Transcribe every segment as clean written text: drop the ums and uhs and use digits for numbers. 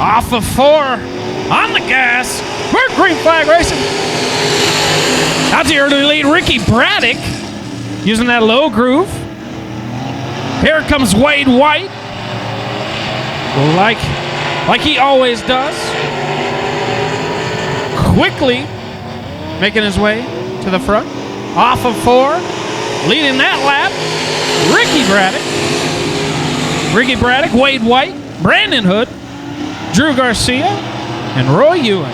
Off of 4. On the gas. We're green flag racing. Out the early lead, Ricky Braddock using that low groove. Here comes Wade White. Like he always does. Quickly making his way to the front. Off of 4. Leading that lap, Ricky Braddock, Wade White, Brandon Hood, Drew Garcia, and Roy Ewing.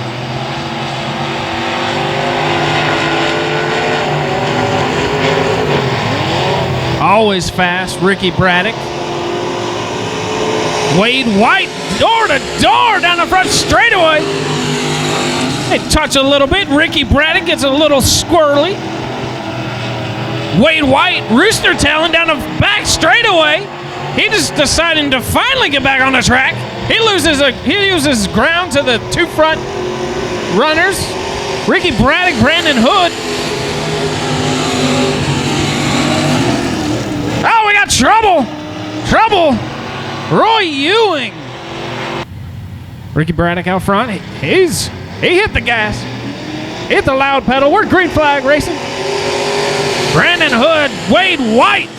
Always fast, Ricky Braddock. Wade White, door to door down the front straightaway. They touch a little bit. Ricky Braddock gets a little squirrely. Wade White, rooster tailing down the back straightaway. He just deciding to finally get back on the track. He uses ground to the two front runners. Ricky Braddock, Brandon Hood. Oh, we got trouble. Roy Ewing. Ricky Braddock out front. He hit the gas. Hit the loud pedal. We're green flag racing. Brandon Hood, Wade White,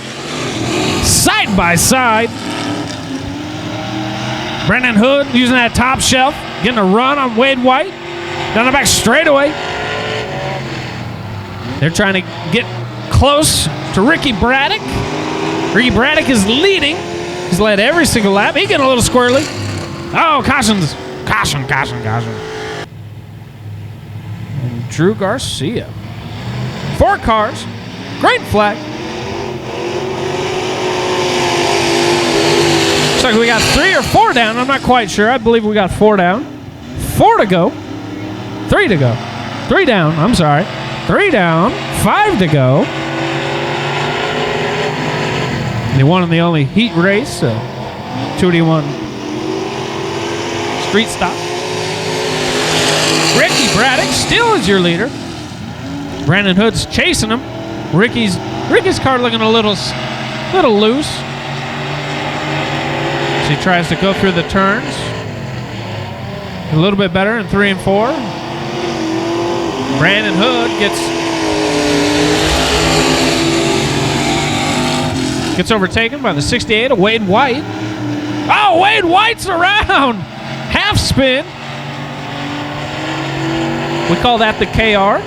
side by side. Brandon Hood using that top shelf, getting a run on Wade White. Down the back straightaway. They're trying to get close to Ricky Braddock. Ricky Braddock is leading. He's led every single lap. He getting a little squirrely. Oh, cautions. Caution. And Drew Garcia. 4 cars. Green flag. Looks like we got 3 or 4 down. I'm not quite sure. I believe we got 4 down. 4 to go. 3 to go. 3 down. I'm sorry. 3 down. 5 to go. They won in the only heat race. 2D1 street stop. Ricky Braddock still is your leader. Brandon Hood's chasing him. Ricky's car looking a little loose. So he tries to go through the turns. A little bit better in 3 and 4. Brandon Hood gets overtaken by the 68 of Wade White. Oh, Wade White's around. Half spin. We call that the KR.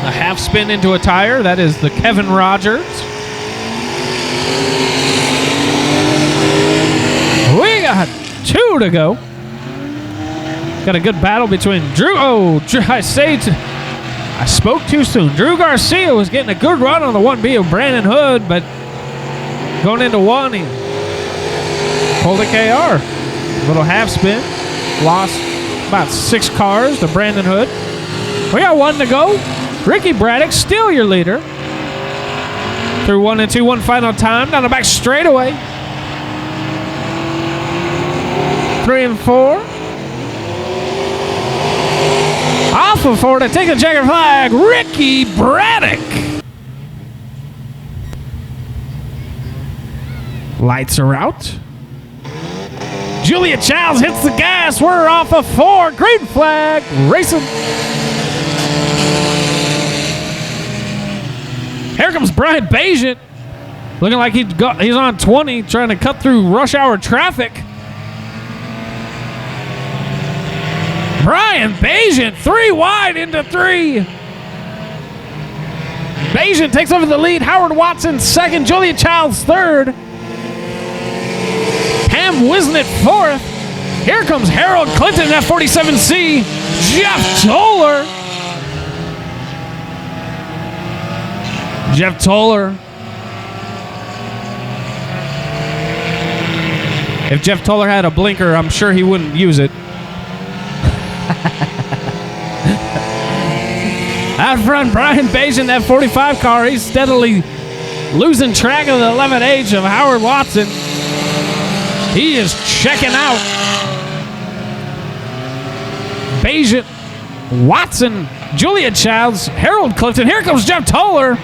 A half spin into a tire. That is the Kevin Rogers. We got 2 to go. Got a good battle between Drew. I spoke too soon. Drew Garcia was getting a good run on the 1B of Brandon Hood, but going into 1, he pulled a KR. Little half spin. Lost about 6 cars to Brandon Hood. We got 1 to go. Ricky Braddock, still your leader. Through 1 and 2, 1 final time. Down the back straightaway. 3 and 4. Off of 4 to take the checkered flag, Ricky Braddock. Lights are out. Julia Childs hits the gas. We're off of 4. Green flag racing. Here comes Brian Bajent. Looking like he's on 20, trying to cut through rush hour traffic. Brian Bajent, 3 wide into 3. Bajent takes over the lead. Howard Watson second. Julia Childs third. Pam Wisnett fourth. Here comes Harold Clinton at 47C. Jeff Toller. If Jeff Toller had a blinker, I'm sure he wouldn't use it. Out front, Brian Bajent, that 45 car. He's steadily losing track of the 11H of Howard Watson. He is checking out. Bajent, Watson, Julia Childs, Harold Clifton. Here comes Jeff Toller.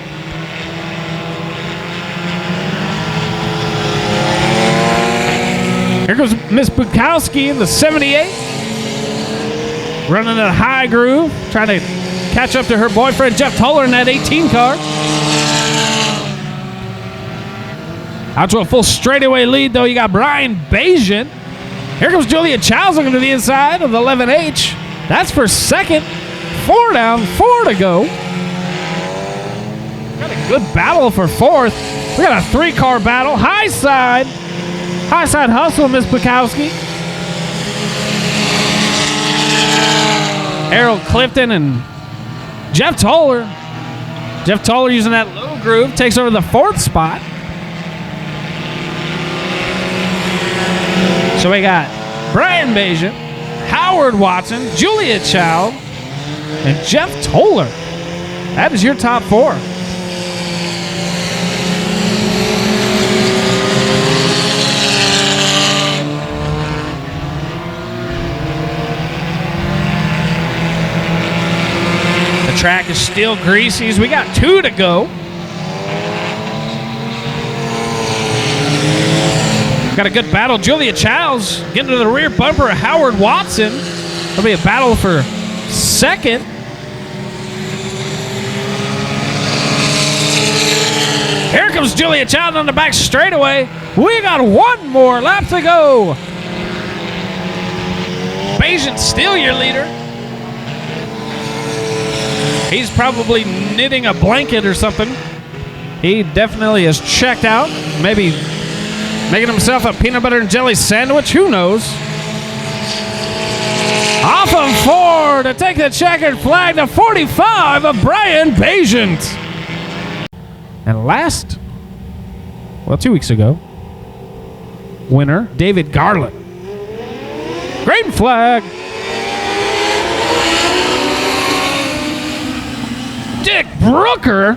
Here goes Miss Bukowski in the 78. Running a high groove, trying to catch up to her boyfriend Jeff Toller in that 18 car. Out to a full straightaway lead, though. You got Brian Bajan. Here comes Julia Childs looking to the inside of the 11H. That's for second. 4 down, 4 to go. Got a good battle for fourth. We got a 3-car battle. High side hustle, Miss Bukowski. Harold Clifton and Jeff Toller. Jeff Toller using that low groove takes over the 4th spot. So we got Brian Bajan, Howard Watson, Julia Child, and Jeff Toller. That is your top 4. The track is still greasy as we got 2 to go. Got a good battle. Julia Childs getting to the rear bumper of Howard Watson. That'll be a battle for second. Here comes Julia Childs on the back straightaway. We got 1 more lap to go. Bajan still your leader. He's probably knitting a blanket or something. He definitely is checked out. Maybe making himself a peanut butter and jelly sandwich. Who knows? Off of 4 to take the checkered flag to 45 of Brian Bajan. And last, 2 weeks ago, winner, David Garland. Green flag. Dick Brooker.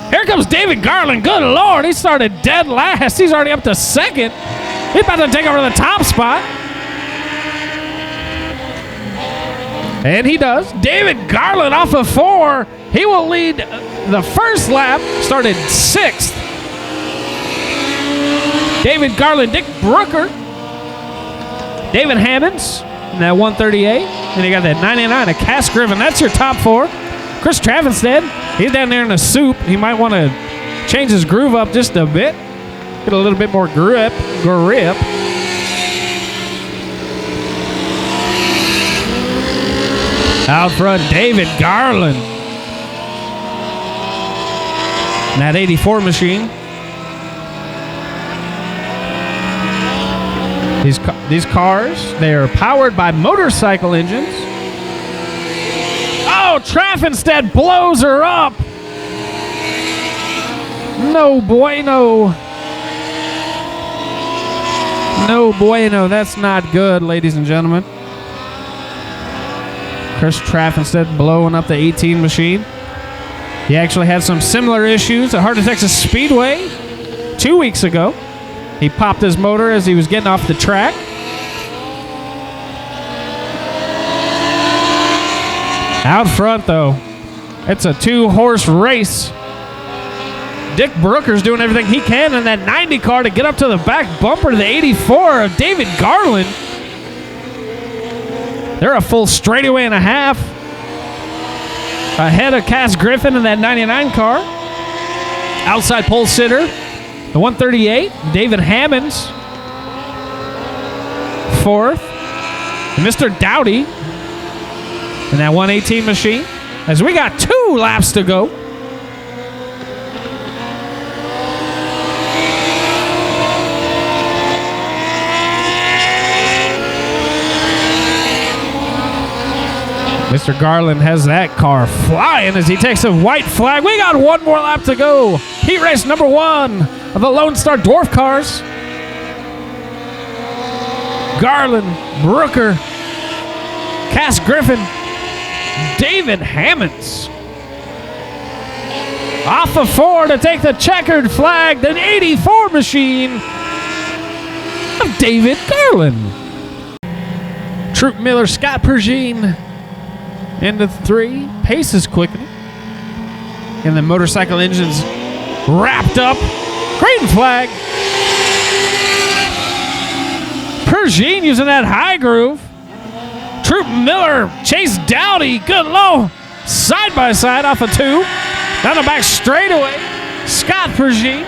Here comes David Garland. Good Lord, he started dead last. He's already up to second. He's about to take over the top spot. And he does. David Garland off of 4. He will lead the first lap. Started 6th. David Garland, Dick Brooker. David Hammonds in that 138. And you got that 99 of Cass Griffin. That's your top 4. Chris Travinstead, he's down there in the soup. He might want to change his groove up just a bit. Get a little bit more grip. Out front, David Garland. And that 84 machine. These cars, they are powered by motorcycle engines. Oh, Traffenstedt blows her up. No bueno. No bueno. That's not good, ladies and gentlemen. Chris Traffenstedt blowing up the 18 machine. He actually had some similar issues at Heart of Texas Speedway 2 weeks ago. He popped his motor as he was getting off the track. Out front, though, it's a 2-horse race. Dick Brooker's doing everything he can in that 90 car to get up to the back bumper to the 84 of David Garland. They're a full straightaway and a half ahead of Cass Griffin in that 99 car. Outside pole sitter, the 138, David Hammonds. 4th, Mr. Dowdy in that 118 machine. As we got 2 laps to go. Mr. Garland has that car flying as he takes a white flag. We got 1 more lap to go. Heat race number 1 of the Lone Star Dwarf Cars. Garland, Brooker, Cass Griffin, David Hammonds. Off of 4 to take the checkered flag, the 84 machine of David Garland. Troop Miller, Scott Pergine into 3. Pace is quickening. And the motorcycle engines wrapped up. Green flag. Pershing using that high groove. Troop Miller, Chase Dowdy, good low. Side by side off of 2. Down the back straightaway. Scott Pershing.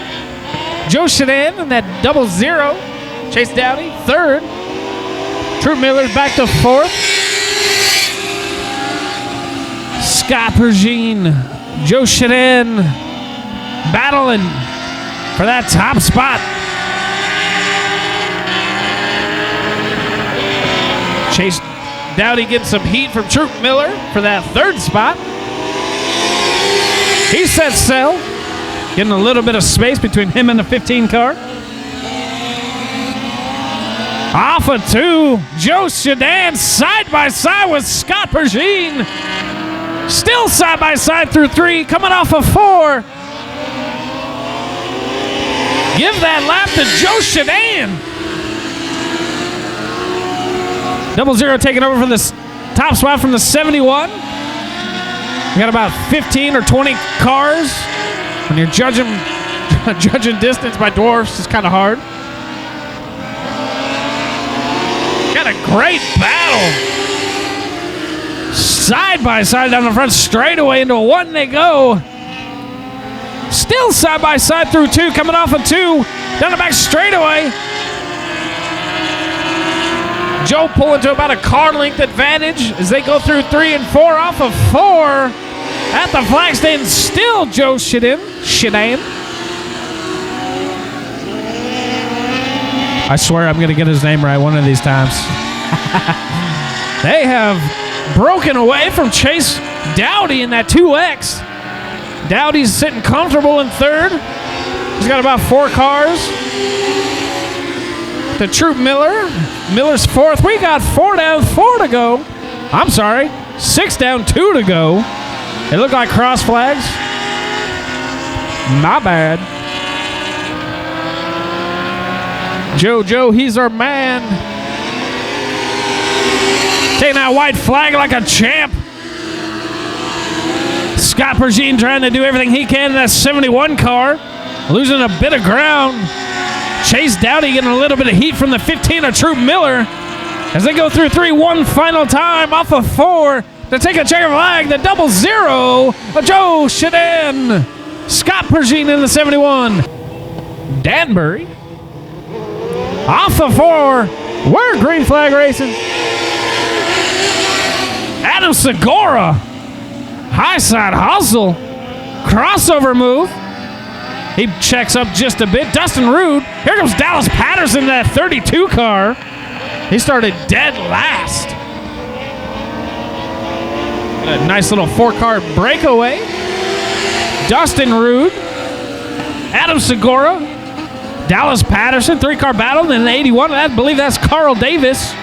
Joe Sedan in that 0-0. Chase Dowdy, 3rd. Troop Miller back to 4th. Scott Pershing, Joe Sedan battling for that top spot. Chase Dowdy getting some heat from Troop Miller for that 3rd spot. He set sail, getting a little bit of space between him and the 15 car. Off of 2, Joe Sedan side by side with Scott Pershing. Still side by side through 3, coming off of 4. Give that lap to Joe Sedan. 0-0 taking over for the top spot from the 71. We got about 15 or 20 cars. When you're judging distance by dwarfs, it's kind of hard. Got a great battle. Side by side down the front straightaway into 1 they go. Still side by side through 2, coming off of 2. Down the back straightaway. Joe pulling to about a car length advantage as they go through 3 and 4 off of 4. At the flag stand, still Joe Sedan. I swear I'm going to get his name right one of these times. They have broken away from Chase Dowdy in that 2X. Dowdy's sitting comfortable in 3rd. He's got about 4 cars. To Troop Miller. Miller's 4th. We got 4 down, 4 to go. I'm sorry, 6 down, 2 to go. They look like cross flags. My bad. Joe, he's our man. Taking that white flag like a champ. Scott Pershing trying to do everything he can in that 71 car. Losing a bit of ground. Chase Dowdy getting a little bit of heat from the 15 of Troop Miller. As they go through 3, 1 final time off of 4 to take a checker flag. The 0-0 of Joe Sedan. Scott Pershing in the 71. Danbury. Off of 4. We're green flag racing. Adam Segura. High side hustle. Crossover move. He checks up just a bit. Dustin Rude. Here comes Dallas Patterson, that 32 car. He started dead last. A nice little 4-car breakaway. Dustin Rude. Adam Segura. Dallas Patterson, 3-car battle. Then an 81. I believe that's Carl Davis.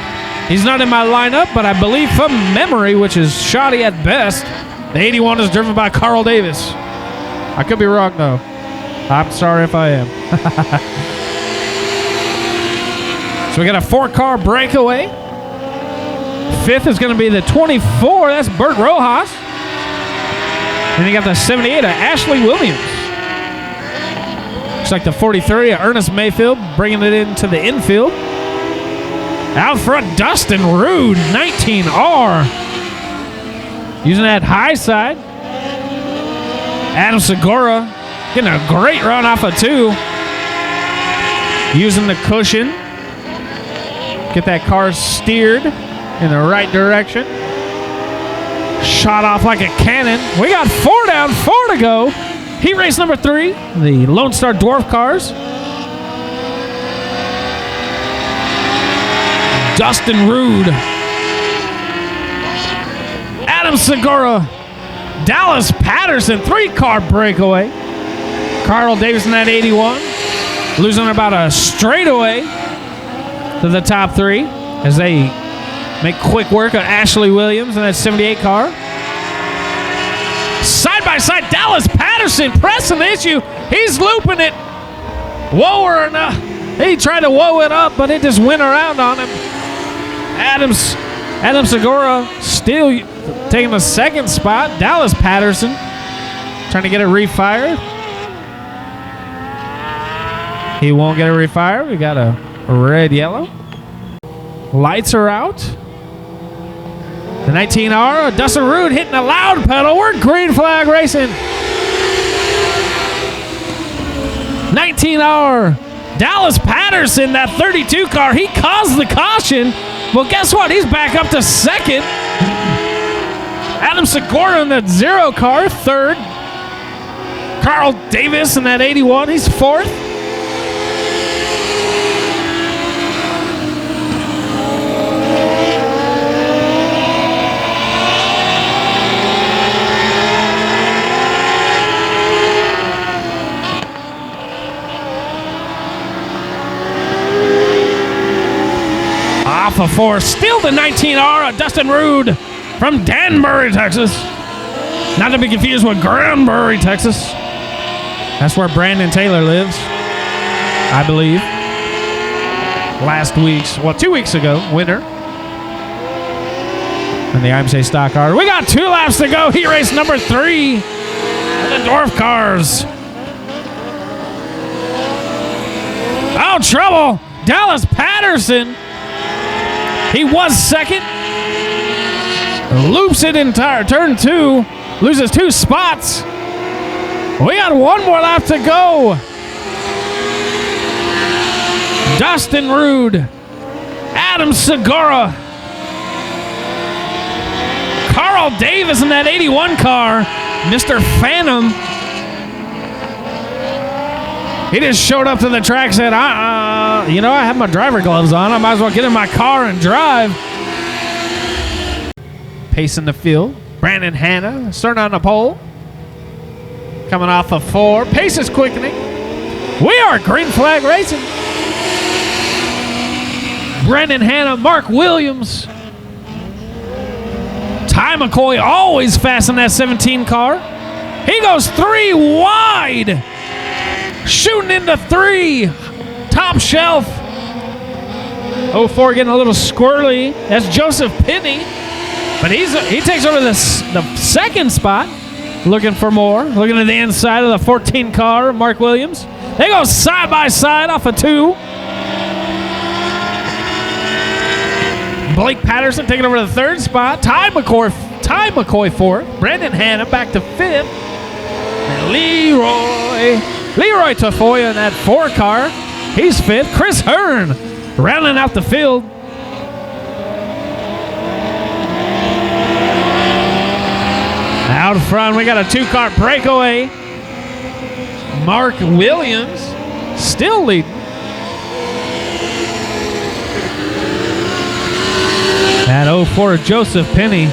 He's not in my lineup, but I believe from memory, which is shoddy at best, the 81 is driven by Carl Davis. I could be wrong, though. I'm sorry if I am. So we got a 4-car breakaway. 5th is going to be the 24. That's Bert Rojas. And you got the 78 of Ashley Williams. Looks like the 43 of Ernest Mayfield, bringing it into the infield. Out front, Dustin Rude, 19R. Using that high side. Adam Segura getting a great run off of 2. Using the cushion. Get that car steered in the right direction. Shot off like a cannon. We got 4 down, 4 to go. Heat race number 3, the Lone Star Dwarf Cars. Dustin Rude. Adam Segura. Dallas Patterson, 3-car breakaway. Carl Davis in that 81. Losing about a straightaway to the top 3 as they make quick work of Ashley Williams in that 78 car. Side by side, Dallas Patterson pressing the issue. He's looping it. Whoa or not. He tried to whoa it up, but it just went around on him. Adam Segura still taking the 2nd spot. Dallas Patterson trying to get it refired. He won't get it refired. We got a red-yellow. Lights are out. The 19R, Dustin Rude hitting a loud pedal. We're green flag racing. 19R, Dallas Patterson, that 32 car, he caused the caution. Well, guess what? He's back up to second. Adam Segura in that 0 car, third. Carl Davis in that 81, he's fourth. Off of 4, still the 19R, Dustin Rude from Danbury, Texas. Not to be confused with Granbury, Texas. That's where Brandon Taylor lives, I believe. Last week's, 2 weeks ago, winner. And the IMSA stock car. We got 2 laps to go. Heat race number 3. The Dwarf Cars. Oh, trouble. Dallas Patterson. He was second. Loops it entire turn 2. Loses 2 spots. We got 1 more lap to go. Dustin Rude. Adam Segura. Carl Davis in that 81 car. Mr. Phantom. He just showed up to the track and said, you know, I have my driver gloves on. I might as well get in my car and drive. Pacing the field. Brandon Hanna starting on the pole. Coming off of 4. Pace is quickening. We are green flag racing. Brandon Hanna, Mark Williams. Ty McCoy always fast in that 17 car. He goes 3 wide. Shooting into 3. Top shelf. 04 getting a little squirrely. That's Joseph Pinney. But he takes over the second spot. Looking for more. Looking at the inside of the 14 car, Mark Williams. They go side by side off of 2. Blake Patterson taking over the 3rd spot. Ty McCoy 4th. Brandon Hanna back to 5th. And Leroy Tafoya in that 4 car. He's 5th. Chris Hearn rounding out the field. Out front, we got a 2-car breakaway. Mark Williams still leading. That 04 Joseph Pinney,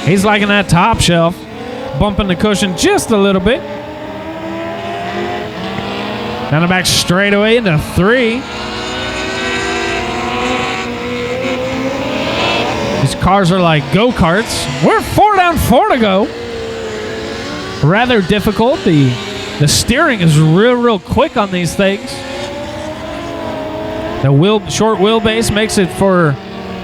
he's liking that top shelf. Bumping the cushion just a little bit. Down the back straightaway into 3. These cars are like go-karts. We're 4 down, 4 to go. Rather difficult. The steering is real quick on these things. The short wheelbase makes it for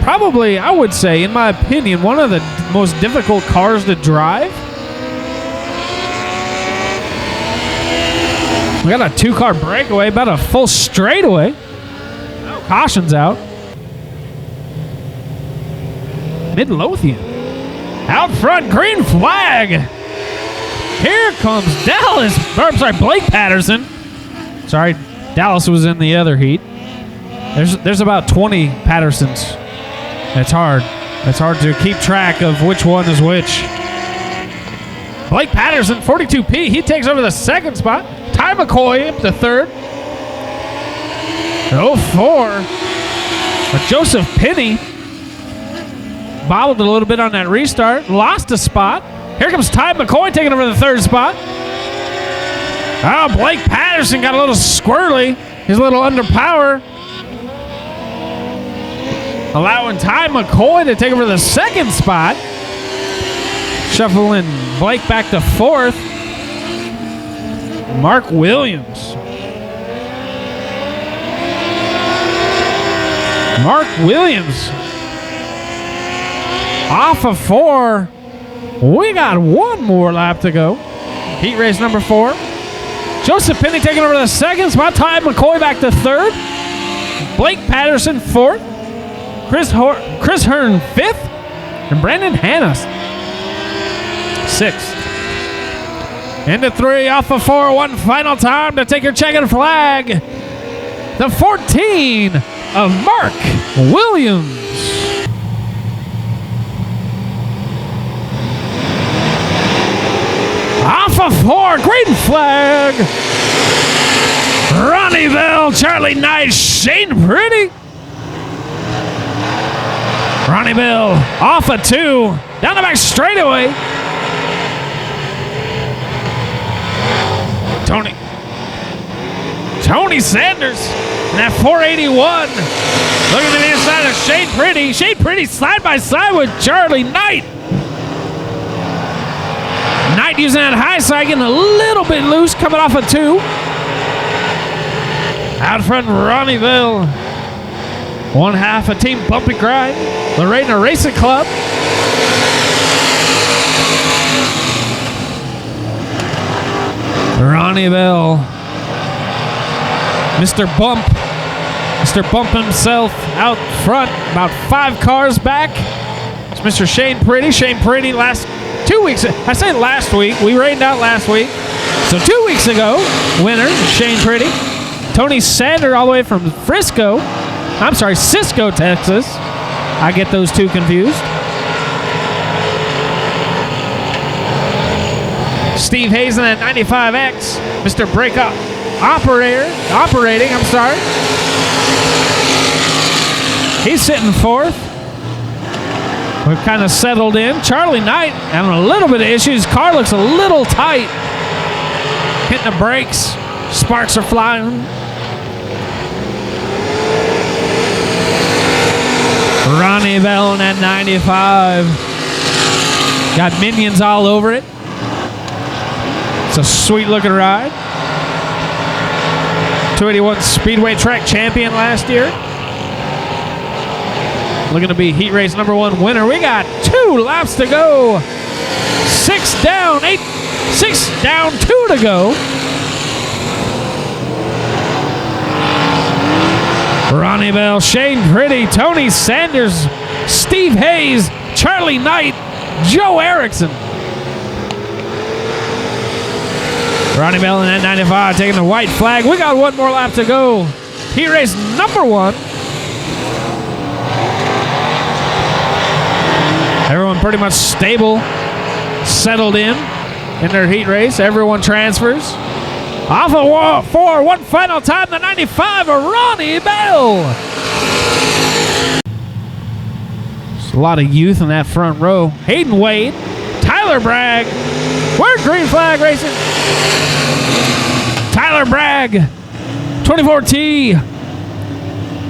probably, I would say, in my opinion, one of the most difficult cars to drive. We got a 2-car breakaway, about a full straightaway. Caution's out. Midlothian. Out front, green flag. Here comes Blake Patterson. Sorry, Dallas was in the other heat. There's about 20 Pattersons. It's hard. It's hard to keep track of which one is which. Blake Patterson, 42P. He takes over the 2nd spot. Ty McCoy up to 3rd. 04. But Joseph Pinney bobbled a little bit on that restart. Lost a spot. Here comes Ty McCoy taking over the 3rd spot. Oh, Blake Patterson got a little squirrely. He's a little under power. Allowing Ty McCoy to take over the 2nd spot. Shuffling Blake back to 4th. Mark Williams. Mark Williams. Off of 4. We got 1 more lap to go. Heat race number 4. Joseph Pinney taking over the 2nd spot. Ty McCoy back to 3rd. Blake Patterson 4th. Chris Hearn 5th, and Brandon Hanna 6th. Into 3 off of 4, one final time to take your checkered flag. The 14 of Mark Williams. Off of 4, green flag. Ronnie Bell, Charlie Knight, Shane Pretty. Ronnie Bell off of 2, down the back straightaway. Tony Sanders in that 481. Looking to the inside of Shane Pretty. Shane Pretty side by side with Charlie Knight. Knight using that high side, getting a little bit loose, coming off of 2. Out front, Ronnie Bell. One half of Team Bumpy Grind, Lorena Racing Club. Ronnie Bell. Mr. Bump himself out front, about 5 cars back. It's Mr. Shane Pretty. Shane Pretty last 2 weeks. I say last week. We rained out last week. So 2 weeks ago, winner, Shane Pretty. Tony Sander all the way from Cisco, Texas. I get those two confused. Steve Hayes in that 95X. Mr. Breakup operating. He's sitting 4th. We've kind of settled in. Charlie Knight having a little bit of issues. Car looks a little tight. Hitting the brakes. Sparks are flying. Ronnie Bell in that 95. Got minions all over it. It's a sweet looking ride. 281 Speedway track champion last year. Looking to be heat race #1 winner. We got 2 laps to go. 6 down, 2 to go. Ronnie Bell, Shane Pretty, Tony Sanders, Steve Hayes, Charlie Knight, Joe Erickson. Ronnie Bell in that 95 taking the white flag. We got 1 more lap to go. Heat race #1. Everyone pretty much stable, settled in their heat race. Everyone transfers. Off of 4, one final time, the 95 of Ronnie Bell. There's a lot of youth in that front row. Hayden Wade, Tyler Bragg. We're green flag racing. Tyler Bragg, 24T.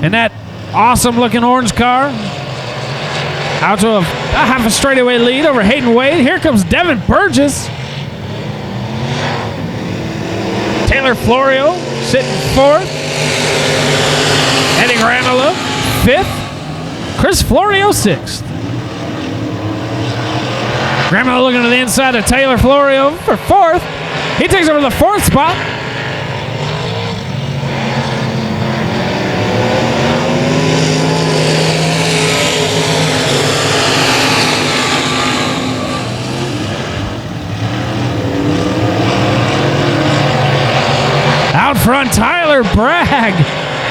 And that awesome looking orange car. Out to a half a straightaway lead over Hayden Wade. Here comes Devin Burgess. Taylor Florio sitting 4th. Eddie Gramolo 5th. Chris Florio 6th. Gramolo looking to the inside of Taylor Florio for 4th. He takes over the 4th spot. Out front, Tyler Bragg.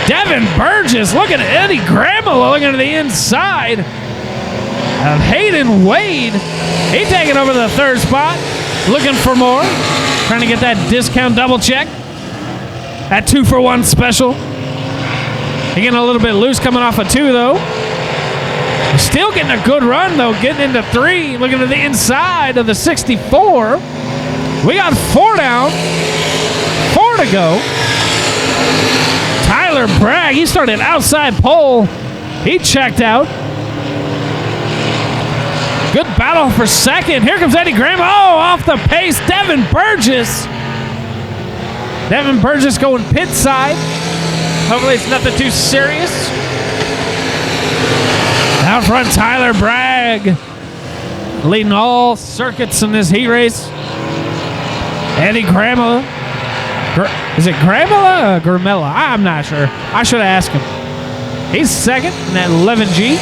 Devin Burgess looking at Eddie Gramolo looking to the inside of Hayden Wade. He taking over the 3rd spot. Looking for more. Trying to get that discount double check. That 2-for-1 special. He getting a little bit loose coming off of 2 though. Still getting a good run though. Getting into 3. Looking to the inside of the 64. We got 4 down. 4 to go. Tyler Bragg, he started outside pole. He checked out. Good battle for 2nd. Here comes Eddie Graham. Oh, off the pace. Devin Burgess. Devin Burgess going pit side. Hopefully it's nothing too serious. Out front, Tyler Bragg. Leading all circuits in this heat race. Eddie Gramella. Is it Gramella or Gramella? I'm not sure. I should have asked him. He's second in that 11G.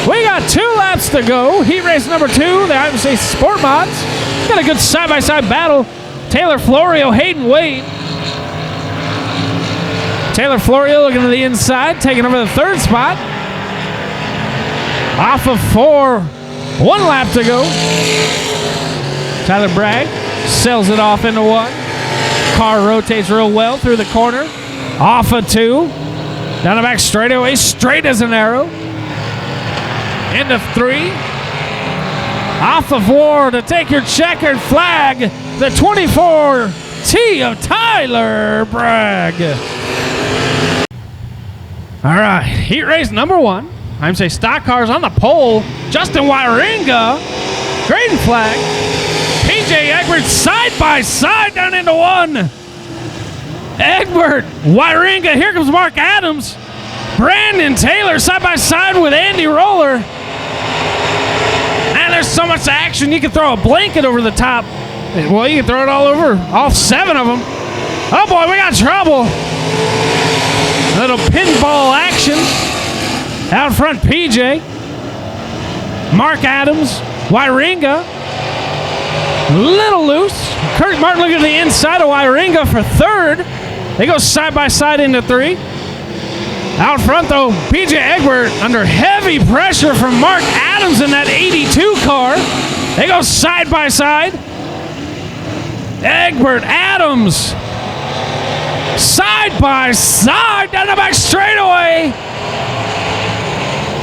We got 2 laps to go. Heat race number 2, the IMC Sport Mods. Got a good side-by-side battle. Taylor Florio, Hayden Wade. Taylor Florio looking to the inside, taking over the 3rd spot. Off of 4, 1 lap to go. Tyler Bragg sells it off into 1. Car rotates real well through the corner. Off of 2. Down the back straightaway, straight as an arrow. Into 3. Off of 4 to take your checkered flag. The 24T of Tyler Bragg. All right, heat race number 1. I'm say stock cars on the pole. Justin Wyringa, green flag. PJ Egbert side by side down into 1. Egbert, Wyringa, here comes Mark Adams. Brandon Taylor side by side with Andy Roller. And there's so much action, you can throw a blanket over the top. Well, you can throw it all over, all 7 of them. Oh boy, we got trouble. A little pinball action. Out front, PJ. Mark Adams, Wyringa. Little loose. Kurt Martin looking to the inside of Wyringa for 3rd. They go side by side into 3. Out front, though, PJ Egbert under heavy pressure from Mark Adams in that 82 car. They go side by side. Egbert, Adams, side by side down the back straightaway.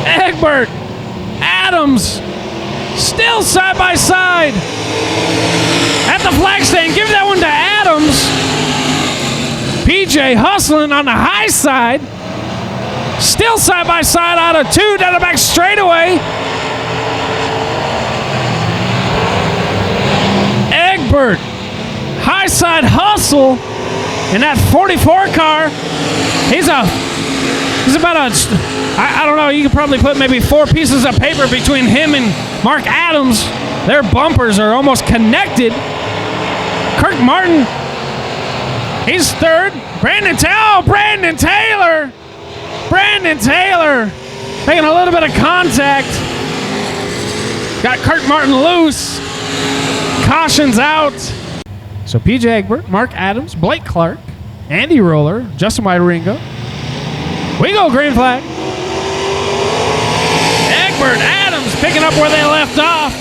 Egbert, Adams, still side by side. At the flag stand, give that one to Adams. PJ hustling on the high side. Still side by side out of 2 down the back straightaway. Egbert, high side hustle in that 44 car. He's about I don't know, you could probably put maybe 4 pieces of paper between him and Mark Adams. Their bumpers are almost connected. Kirk Martin, he's 3rd. Brandon Taylor. Brandon Taylor making a little bit of contact. Got Kirk Martin loose. Caution's out. So PJ Egbert, Mark Adams, Blake Clark, Andy Roller, Justin Wyringa. We go green flag. Egbert, Adams picking up where they left off.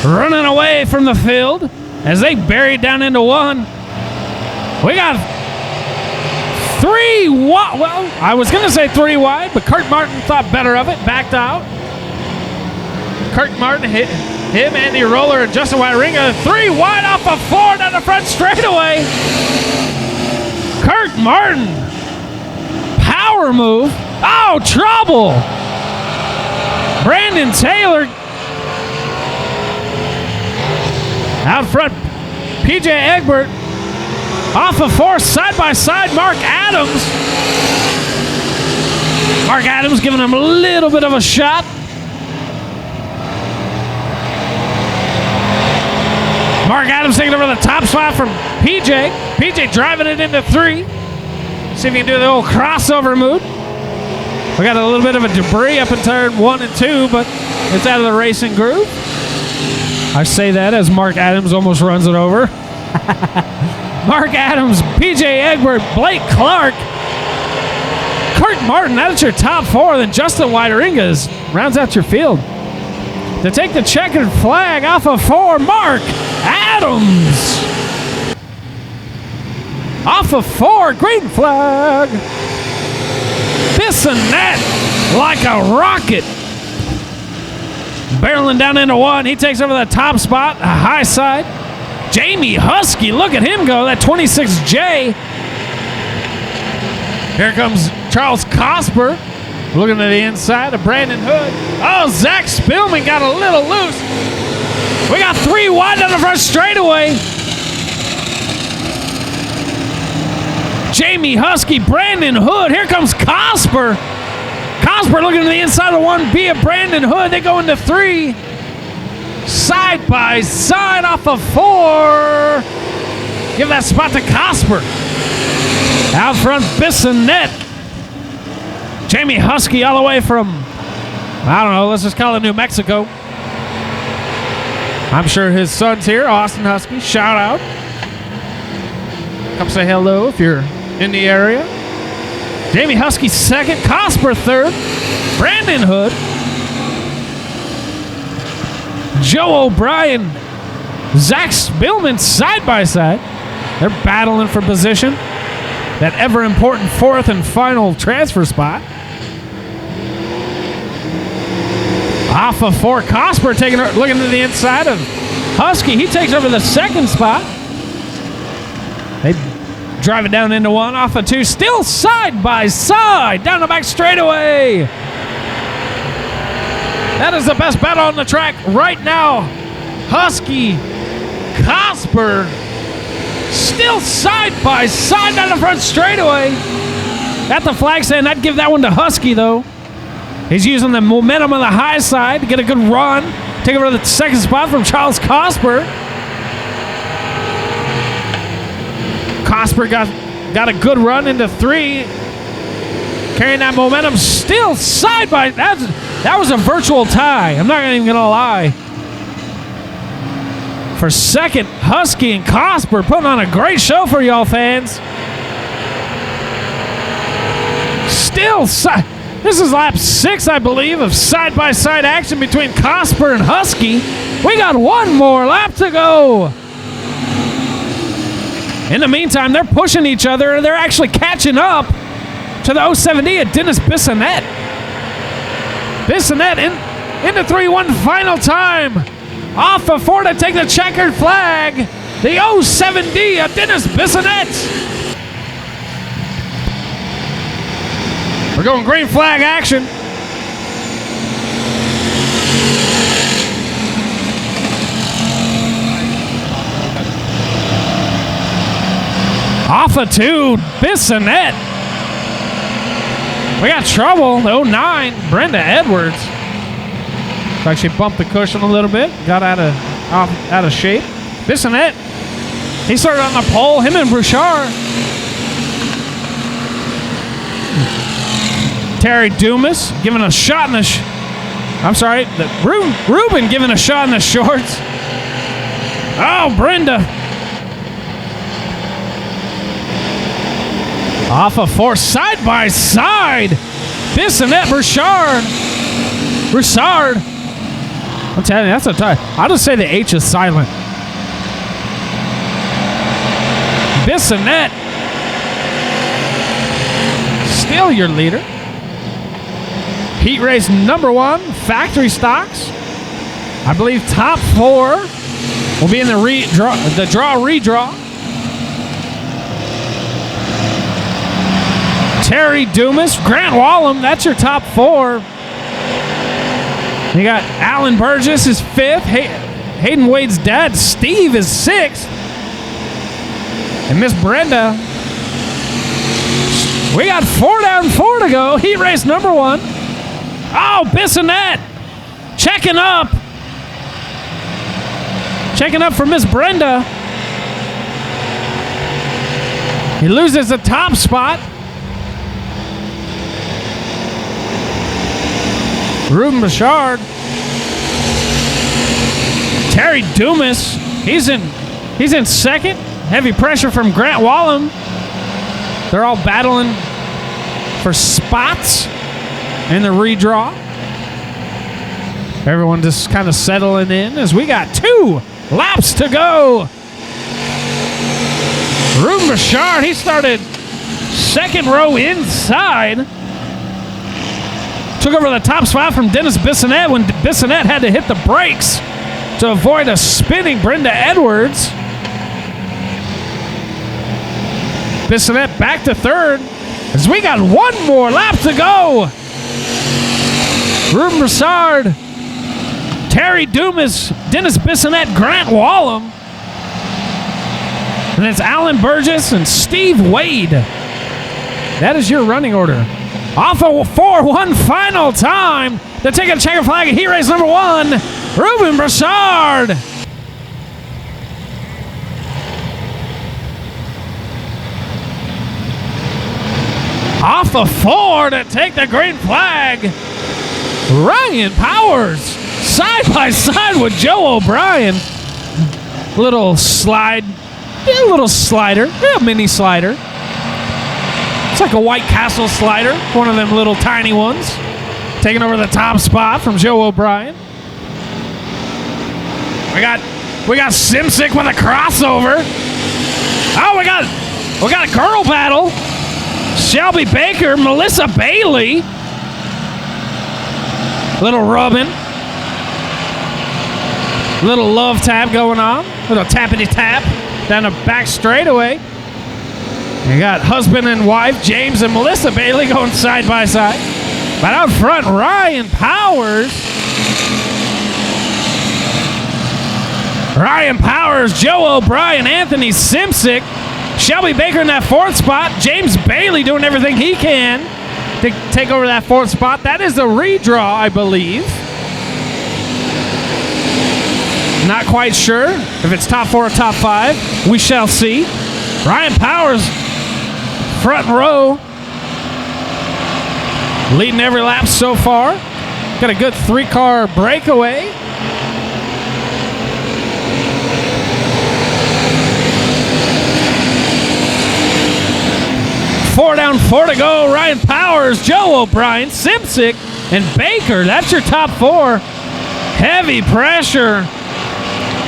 Running away from the field as they buried down into 1. We got 3 wide. Well, I was going to say 3 wide, but Kurt Martin thought better of it, backed out. Kurt Martin hit him, Andy Roller, and Justin Wyringa. 3 wide off of 4 down the front straightaway. Kurt Martin. Power move. Oh, trouble. Brandon Taylor. Out front, PJ Egbert. Off of 4, side by side, Mark Adams. Mark Adams giving him a little bit of a shot. Mark Adams taking over the top spot from PJ. PJ driving it into 3. See if he can do the old crossover move. We got a little bit of a debris up in turn 1 and 2, but it's out of the racing groove. I say that as Mark Adams almost runs it over. Mark Adams, PJ Egbert, Blake Clark, Kurt Martin. That's your top 4. Then Justin Wyringa rounds out your field. To take the checkered flag off of 4, Mark Adams. Off of 4, green flag. Bissonette like a rocket. Barreling down into 1. He takes over the top spot, a high side. Jamie Husky, look at him go, that 26J. Here comes Charles Cosper, looking to the inside of Brandon Hood. Oh, Zach Spillman got a little loose. We got 3 wide down the front straightaway. Jamie Husky, Brandon Hood. Here comes Cosper. Cosper looking to the inside of 1B of Brandon Hood. They go into 3. Side by side off of 4. Give that spot to Cosper. Out front, Bissonette. 3 wide off of 4. Give that spot to Cosper. Cosper looking to the inside of 1B of Brandon Hood. They go into 3. Side by side off of 4. Give that spot to Cosper. Out front, Bissonette. 3 wide off of 4. Give that spot to Cosper. Jamie Husky all the way from, I don't know, let's just call it New Mexico. I'm sure his son's here, Austin Husky. Shout out. Come say hello if you're in the area. Jamie Husky second, Cosper third, Brandon Hood, Joe O'Brien, Zach Spillman side by side. They're battling for position. That ever important fourth and final transfer spot. Off of 4, Cosper looking to the inside of Husky. He takes over the second spot. They drive it down into 1, off of 2, still side by side, down the back straightaway. That is the best battle on the track right now. Husky, Cosper, still side by side down the front straightaway. At the flag stand, I'd give that one to Husky though. He's using the momentum on the high side to get a good run. Take over the second spot from Charles Cosper. Cosper got a good run into 3. Carrying that momentum, still side by. That was a virtual tie. I'm not even gonna lie. For second, Husky and Cosper putting on a great show for y'all fans. Still side. This is lap 6, I believe, of side-by-side action between Cosper and Husky. We got 1 more lap to go. In the meantime, they're pushing each other. They're actually catching up to the 070 at Dennis Bissonette. Bissonette into 3-1 final time. Off of 4 to take the checkered flag. The 070 at Dennis Bissonette. We're going green flag action. Off of 2, Bissonette. We got trouble. The 09, Brenda Edwards. Like she bumped the cushion a little bit. Got out of shape. Bissonette, he started on the pole. Him and Bouchard. Terry Dumas giving a shot in the Ruben giving a shot in the shorts. Oh, Brenda. Off of 4, side by side. Bissonette, Broussard. I'm telling you, that's a tie. I'll just say the H is silent. Bissonette. Still your leader. Heat race number 1, factory stocks. I believe top 4 will be in the redraw. Terry Dumas, Grant Wallum, that's your top 4. You got Alan Burgess is 5th. Hayden Wade's dad, Steve, is 6th. And Miss Brenda, we got 4 down, 4 to go. Heat race number 1. Oh, Bissonette checking up. Checking up for Miss Brenda. He loses the top spot. Ruben Bouchard. Terry Dumas. He's in second. Heavy pressure from Grant Wallum. They're all battling for spots in the redraw. Everyone just kind of settling in as we got 2 laps to go. Ruben Bouchard, he started second row inside. Took over the top spot from Dennis Bissonette when Bissonette had to hit the brakes to avoid a spinning Brenda Edwards. Bissonette back to third as we got 1 more lap to go. Ruben Broussard, Terry Dumas, Dennis Bissonette, Grant Wallum. And it's Alan Burgess and Steve Wade. That is your running order. Off of 4-1 final time to take a checker flag at heat race number 1, Ruben Broussard. Off of 4 to take the green flag. Ryan Powers side by side with Joe O'Brien. Little slide. Yeah, a little slider. Yeah, mini slider. It's like a White Castle slider. One of them little tiny ones. Taking over the top spot from Joe O'Brien. We got Simsick with a crossover. Oh, we got a girl battle. Shelby Baker, Melissa Bailey. Little rubbing. Little love tap going on. Little tappity tap down the back straightaway. You got husband and wife, James and Melissa Bailey, going side by side. But out front, Ryan Powers. Ryan Powers, Joe O'Brien, Anthony Simsick, Shelby Baker in that 4th spot. James Bailey doing everything he can to take over that 4th spot. That is the redraw, I believe. Not quite sure if it's top 4 or top 5. We shall see. Ryan Powers, front row, leading every lap so far. Got a good 3-car breakaway. Four down, 4 to go. Ryan Powers, Joe O'Brien, Simsick, and Baker. That's your top 4. Heavy pressure.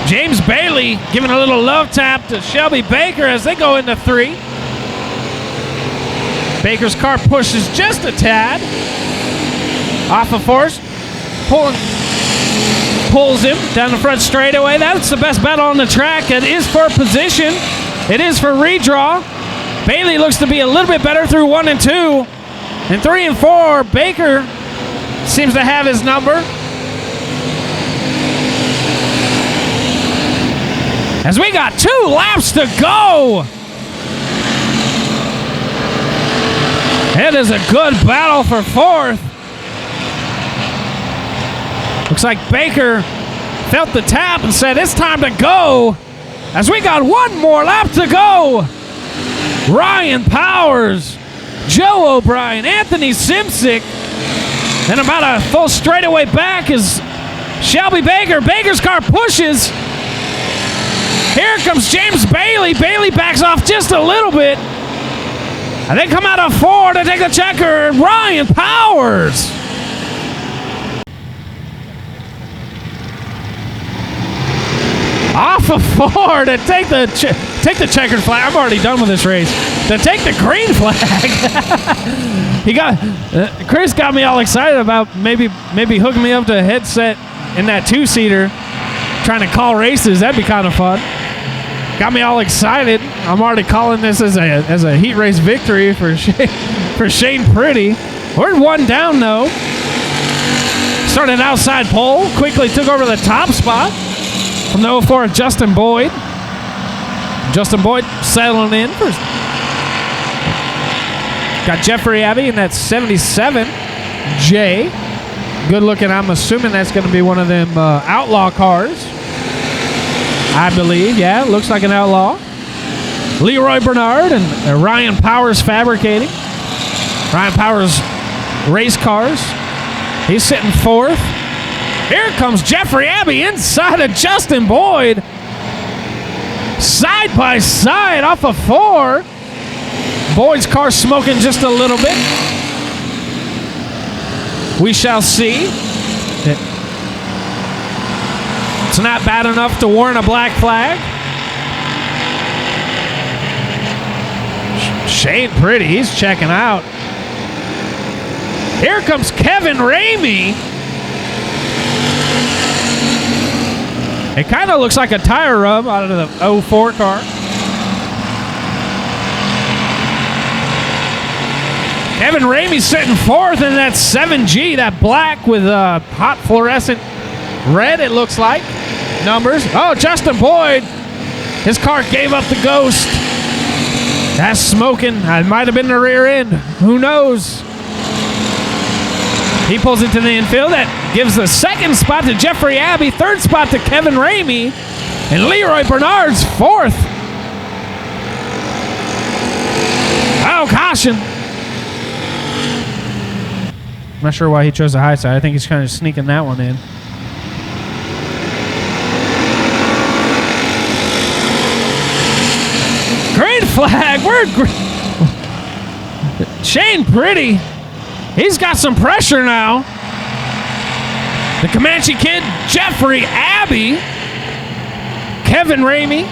James Bailey giving a little love tap to Shelby Baker as they go into 3. Baker's car pushes just a tad. Off of force. Pulls him down the front straightaway. That's the best battle on the track. It is for position. It is for redraw. Bailey looks to be a little bit better through 1 and 2. And 3 and 4, Baker seems to have his number. As we got 2 laps to go. It is a good battle for 4th. Looks like Baker felt the tap and said, it's time to go. As we got 1 more lap to go. Ryan Powers, Joe O'Brien, Anthony Simsick, and about a full straightaway back is Shelby Baker. Baker's car pushes. Here comes James Bailey. Bailey backs off just a little bit. And they come out of 4 to take the checker. Ryan Powers. Off of 4 to take the checkered flag. I'm already done with this race. To take the green flag. Chris got me all excited about maybe hooking me up to a headset in that 2-seater, trying to call races. That'd be kind of fun. Got me all excited. I'm already calling this as a heat race victory for Shane Pretty. We're 1 down though. Started outside pole, quickly took over the top spot from the 04 Justin Boyd. Justin Boyd settling in first. Got Jeffrey Abbey in that 77 J. Good looking. I'm assuming that's going to be one of them outlaw cars. I believe. Yeah, looks like an outlaw. Leroy Bernard and Ryan Powers fabricating. Ryan Powers race cars. He's sitting 4th. Here comes Jeffrey Abbey inside of Justin Boyd. Side by side off of 4. Boyd's car smoking just a little bit. We shall see. It's not bad enough to warrant a black flag. Shane Pretty, he's checking out. Here comes Kevin Ramey. It kind of looks like a tire rub out of the 04 car. Kevin Ramey sitting 4th in that 7G, that black with hot fluorescent red, it looks like. Numbers. Oh, Justin Boyd. His car gave up the ghost. That's smoking. It might have been the rear end. Who knows? He pulls into the infield. That gives the 2nd spot to Jeffrey Abbey, 3rd spot to Kevin Ramey, and Leroy Bernard's 4th. Oh, caution. I'm not sure why he chose the high side. I think he's kind of sneaking that one in. Green flag. Shane Pretty. He's got some pressure now. The Comanche Kid, Jeffrey Abbey. Kevin Ramey.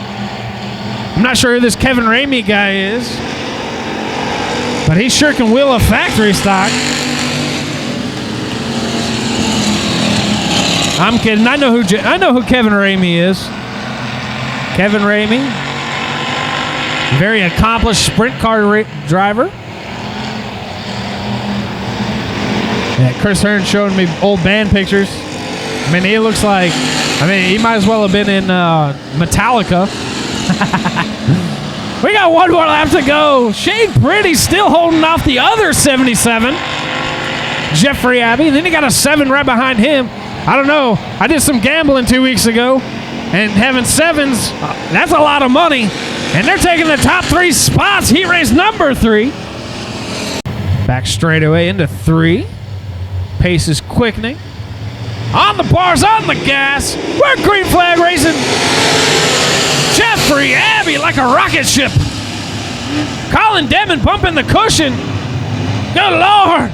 I'm not sure who this Kevin Ramey guy is, but he sure can wheel a factory stock. I'm kidding. I know who Kevin Ramey is. Kevin Ramey, very accomplished sprint car driver. Yeah, Chris Hearn showing me old band pictures. I mean, he looks like, he might as well have been in Metallica. We got one more lap to go. Shane Pretty still holding off the other 77. Jeffrey Abbey. And then he got a 7 right behind him. I don't know. I did some gambling 2 weeks ago, and having 7s, that's a lot of money. And they're taking the top 3 spots. Heat race number 3. Back straightaway into 3. Pace is quickening. On the bars, on the gas. We're green flag racing. Jeffrey Abbey like a rocket ship. Colin Demon bumping the cushion. Good Lord.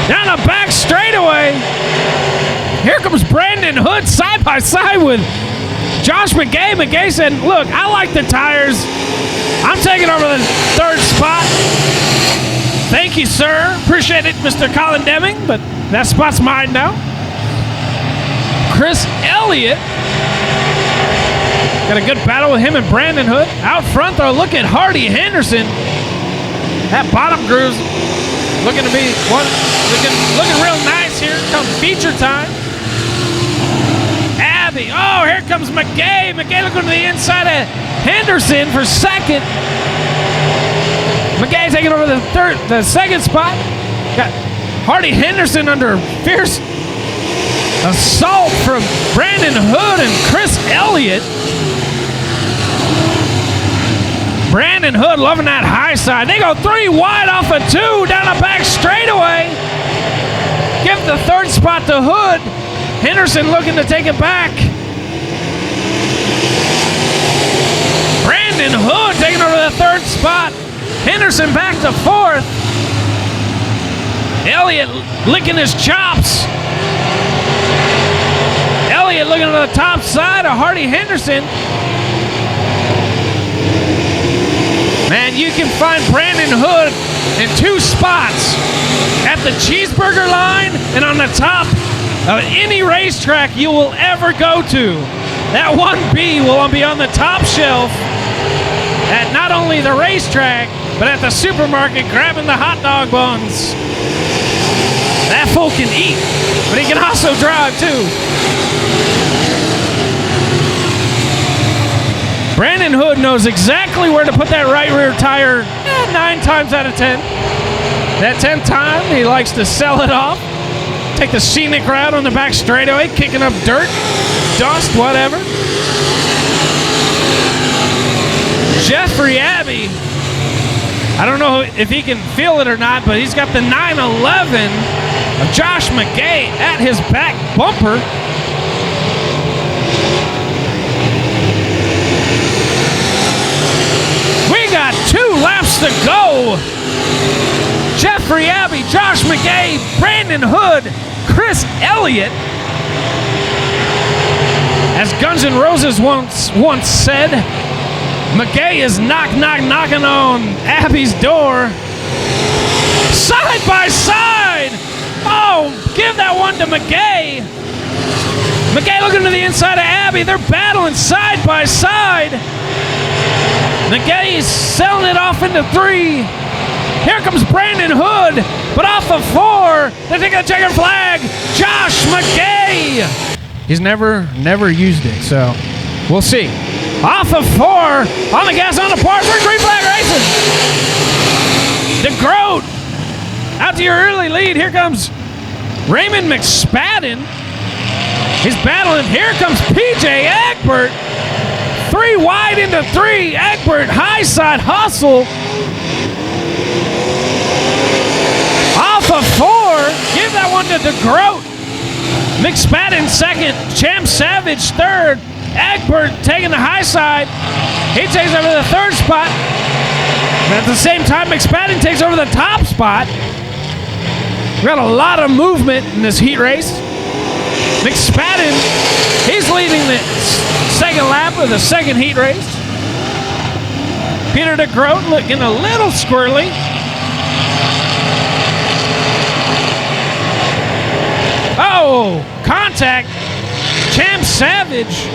Down the back straightaway. Here comes Brandon Hood side by side with Josh McGay. McGay said, look, I like the tires. I'm taking over the 3rd spot. Thank you, sir. Appreciate it, Mr. Colin Deming, but that spot's mine now. Chris Elliott. Got a good battle with him and Brandon Hood. Out front, though, look at Hardy Henderson. That bottom groove's looking to be looking real nice here. Comes feature time. Abbey. Oh, here comes McGay. McGay looking to the inside of Henderson for 2nd. McGay taking over the 2nd spot. Got Hardy Henderson under fierce assault from Brandon Hood and Chris Elliott. Brandon Hood loving that high side. They go 3 wide off of 2 down the back straightaway. Give the 3rd spot to Hood. Henderson looking to take it back. Brandon Hood taking over the 3rd spot. Henderson back to 4th. Elliott licking his chops. Elliott looking to the top side of Hardy Henderson. Man, you can find Brandon Hood in 2 spots. At the cheeseburger line and on the top of any racetrack you will ever go to. That 1B will be on the top shelf at not only the racetrack, but at the supermarket grabbing the hot dog buns. That fool can eat, but he can also drive too. Brandon Hood knows exactly where to put that right rear tire 9 times out of 10. That 10th time, he likes to sell it off. Take the scenic route on the back straightaway, kicking up dirt, dust, whatever. Jeffrey Abbey, I don't know if he can feel it or not, but he's got the 911 of Josh McGay at his back bumper. We got 2 laps to go. Jeffrey Abbey, Josh McGay, Brandon Hood, Chris Elliott. As Guns N' Roses once said, McGay is knocking on Abbey's door. Side by side. Oh, give that one to McGay. McGay looking to the inside of Abbey. They're battling side by side. McGay's selling it off into 3. Here comes Brandon Hood, but off of 4, they're taking a checkered flag. Josh McGay. He's never used it, so we'll see. Off of 4, on the gas, on the par 3, green flag racing. DeGroat out to your early lead. Here comes Raymond McSpadden. He's battling. Here comes PJ Egbert. 3 wide into 3. Egbert, high side hustle. Off of 4. Grote. McSpadden second. Champ Savage third. Egbert taking the high side. He takes over the third spot. And at the same time, McSpadden takes over the top spot. We got a lot of movement in this heat race. McSpadden, he's leading the second lap of the second heat race. Peter DeGroat looking a little squirrely. Oh, contact. Champ Savage.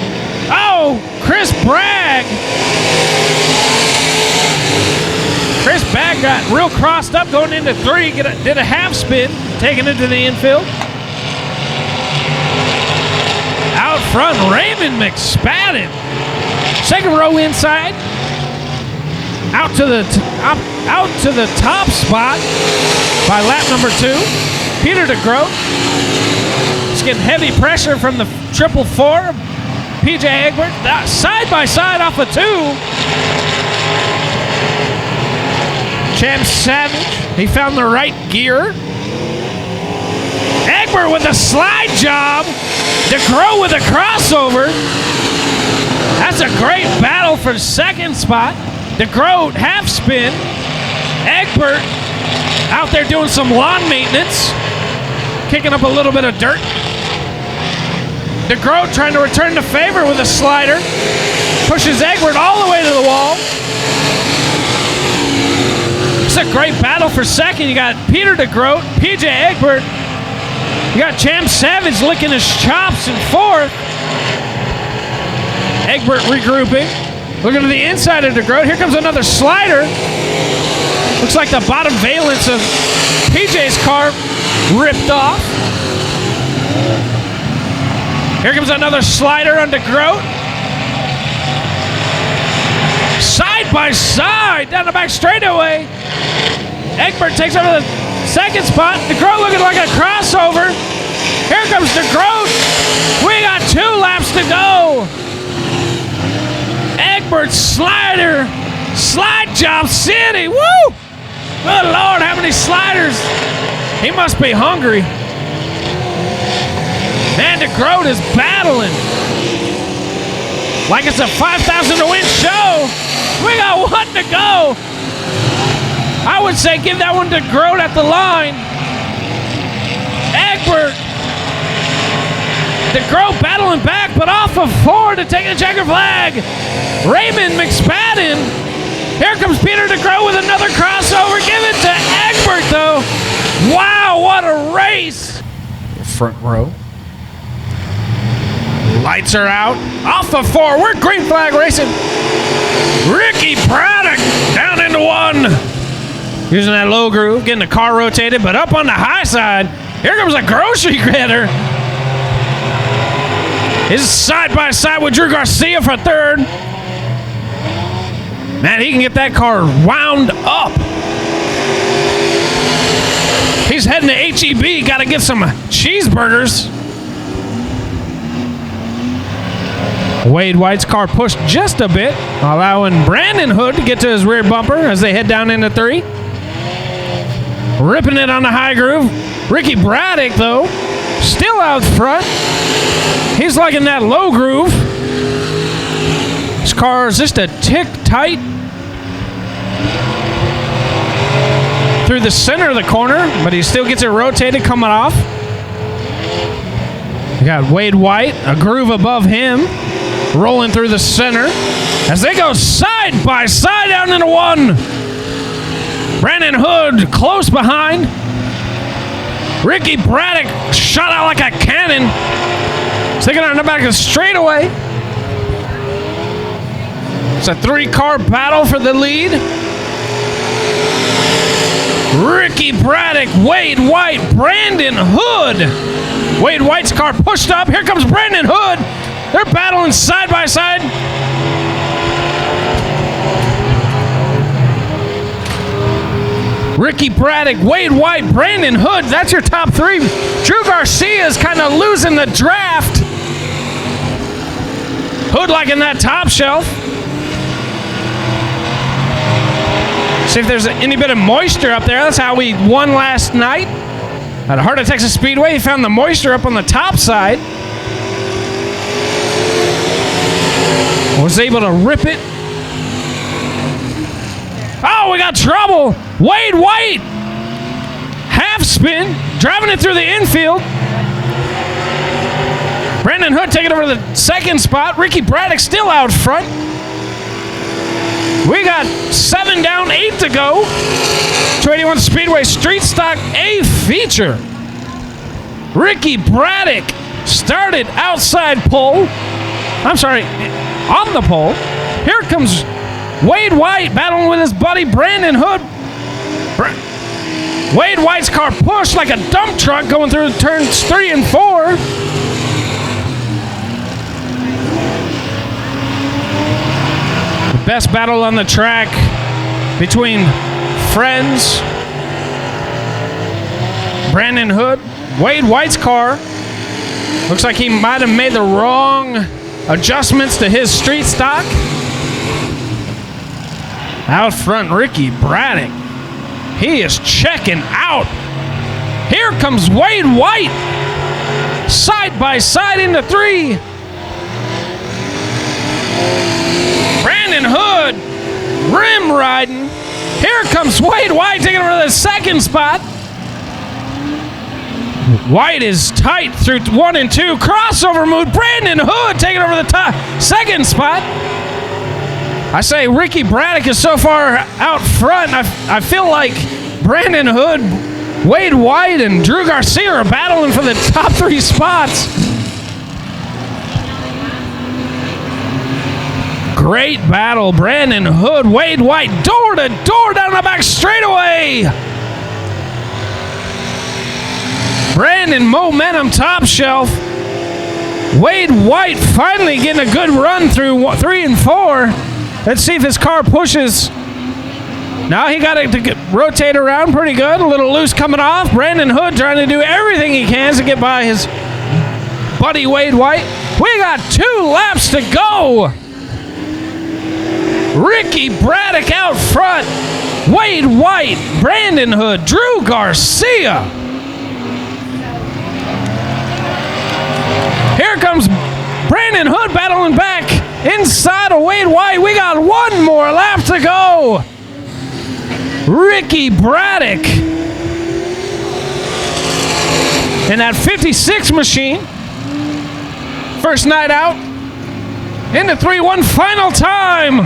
Oh, Chris Bragg. Chris Bragg got real crossed up going into 3. Did a half spin, taking it to the infield. Out front, Raymond McSpadden. Second row inside. Out to the top spot by lap number 2. Peter DeGroat. He's getting heavy pressure from the 444. PJ Egbert side by side off of 2. Champ Savage. He found the right gear. Egbert with a slide job. DeGroat with a crossover. That's a great battle for second spot. DeGroat half spin. Egbert out there doing some lawn maintenance, kicking up a little bit of dirt. DeGroat trying to return the favor with a slider. Pushes Egbert all the way to the wall. It's a great battle for second. You got Peter DeGroat, PJ Egbert. You got Champ Savage licking his chops in fourth. Egbert regrouping. Looking to the inside of DeGroat. Here comes another slider. Looks like the bottom valence of PJ's car ripped off. Here comes another slider on DeGroat. Side by side down the back straightaway. Egbert takes over the second spot. DeGroat looking like a crossover. Here comes DeGroat. We got 2 laps to go. Egbert slider. Slide job city. Woo! Good Lord, how many sliders? He must be hungry. Man, DeGroat is battling. Like it's a 5,000 to win show. We got 1 to go. I would say give that one to DeGroat at the line. Egbert. DeGroat battling back, but off of 4 to take the checker flag. Raymond McSpadden. Here comes Peter DeGroat with another crossover. Give it to Egbert, though. Wow, what a race. Front row. Lights are out. Off of 4. We're green flag racing. Ricky Braddock down into 1. Using that low groove, getting the car rotated, but up on the high side. Here comes a grocery getter. Is side by side with Drew Garcia for 3rd. Man, he can get that car wound up. He's heading to HEB. Got to get some cheeseburgers. Wade White's car pushed just a bit, allowing Brandon Hood to get to his rear bumper as they head down into 3. Ripping it on the high groove. Ricky Braddock, though, still out front. He's liking that low groove. His car is just a tick tight through the center of the corner, but he still gets it rotated coming off. We got Wade White, a groove above him, rolling through the center as they go side by side down into 1. Brandon Hood close behind. Ricky Braddock shot out like a cannon. Sticking on the back of the straightaway. It's a 3-car battle for the lead. Ricky Braddock, Wade White, Brandon Hood. Wade White's car pushed up. Here comes Brandon Hood. They're battling side by side. Ricky Braddock, Wade White, Brandon Hood. That's your top 3. Drew Garcia is kind of losing the draft. Hood liking that top shelf. See if there's any bit of moisture up there. That's how we won last night. At Heart of Texas Speedway, he found the moisture up on the top side. Was able to rip it. Oh, we got trouble. Wade White. Half spin. Driving it through the infield. Brandon Hood taking over the second spot. Ricky Braddock still out front. We got 7 down, 8 to go. 281 Speedway Street Stock A feature. Ricky Braddock started outside pole. I'm sorry, on the pole. Here comes Wade White battling with his buddy Brandon Hood. Wade White's car pushed like a dump truck going through turns 3 and 4. The best battle on the track between friends. Brandon Hood, Wade White's car. Looks like he might have made the wrong adjustments to his street stock. Out front, Ricky Braddock. He is checking out. Here comes Wade White. Side by side into 3. Brandon Hood, rim riding. Here comes Wade White taking over the second spot. White is tight through 1 and 2. Crossover move. Brandon Hood taking over the top second spot. I say Ricky Braddock is so far out front. I feel like Brandon Hood, Wade White, and Drew Garcia are battling for the top 3 spots. Great battle. Brandon Hood, Wade White, door to door down the back straightaway. Brandon momentum top shelf. Wade White finally getting a good run through 3 and 4. Let's see if his car pushes. Now he got it to rotate around pretty good. A little loose coming off. Brandon Hood trying to do everything he can to get by his buddy Wade White. We got 2 laps to go. Ricky Braddock out front. Wade White, Brandon Hood, Drew Garcia. Here comes Brandon Hood battling back inside of Wade White. We got 1 more lap to go. Ricky Braddock in that 56 machine. First night out. Into 3-1 final time.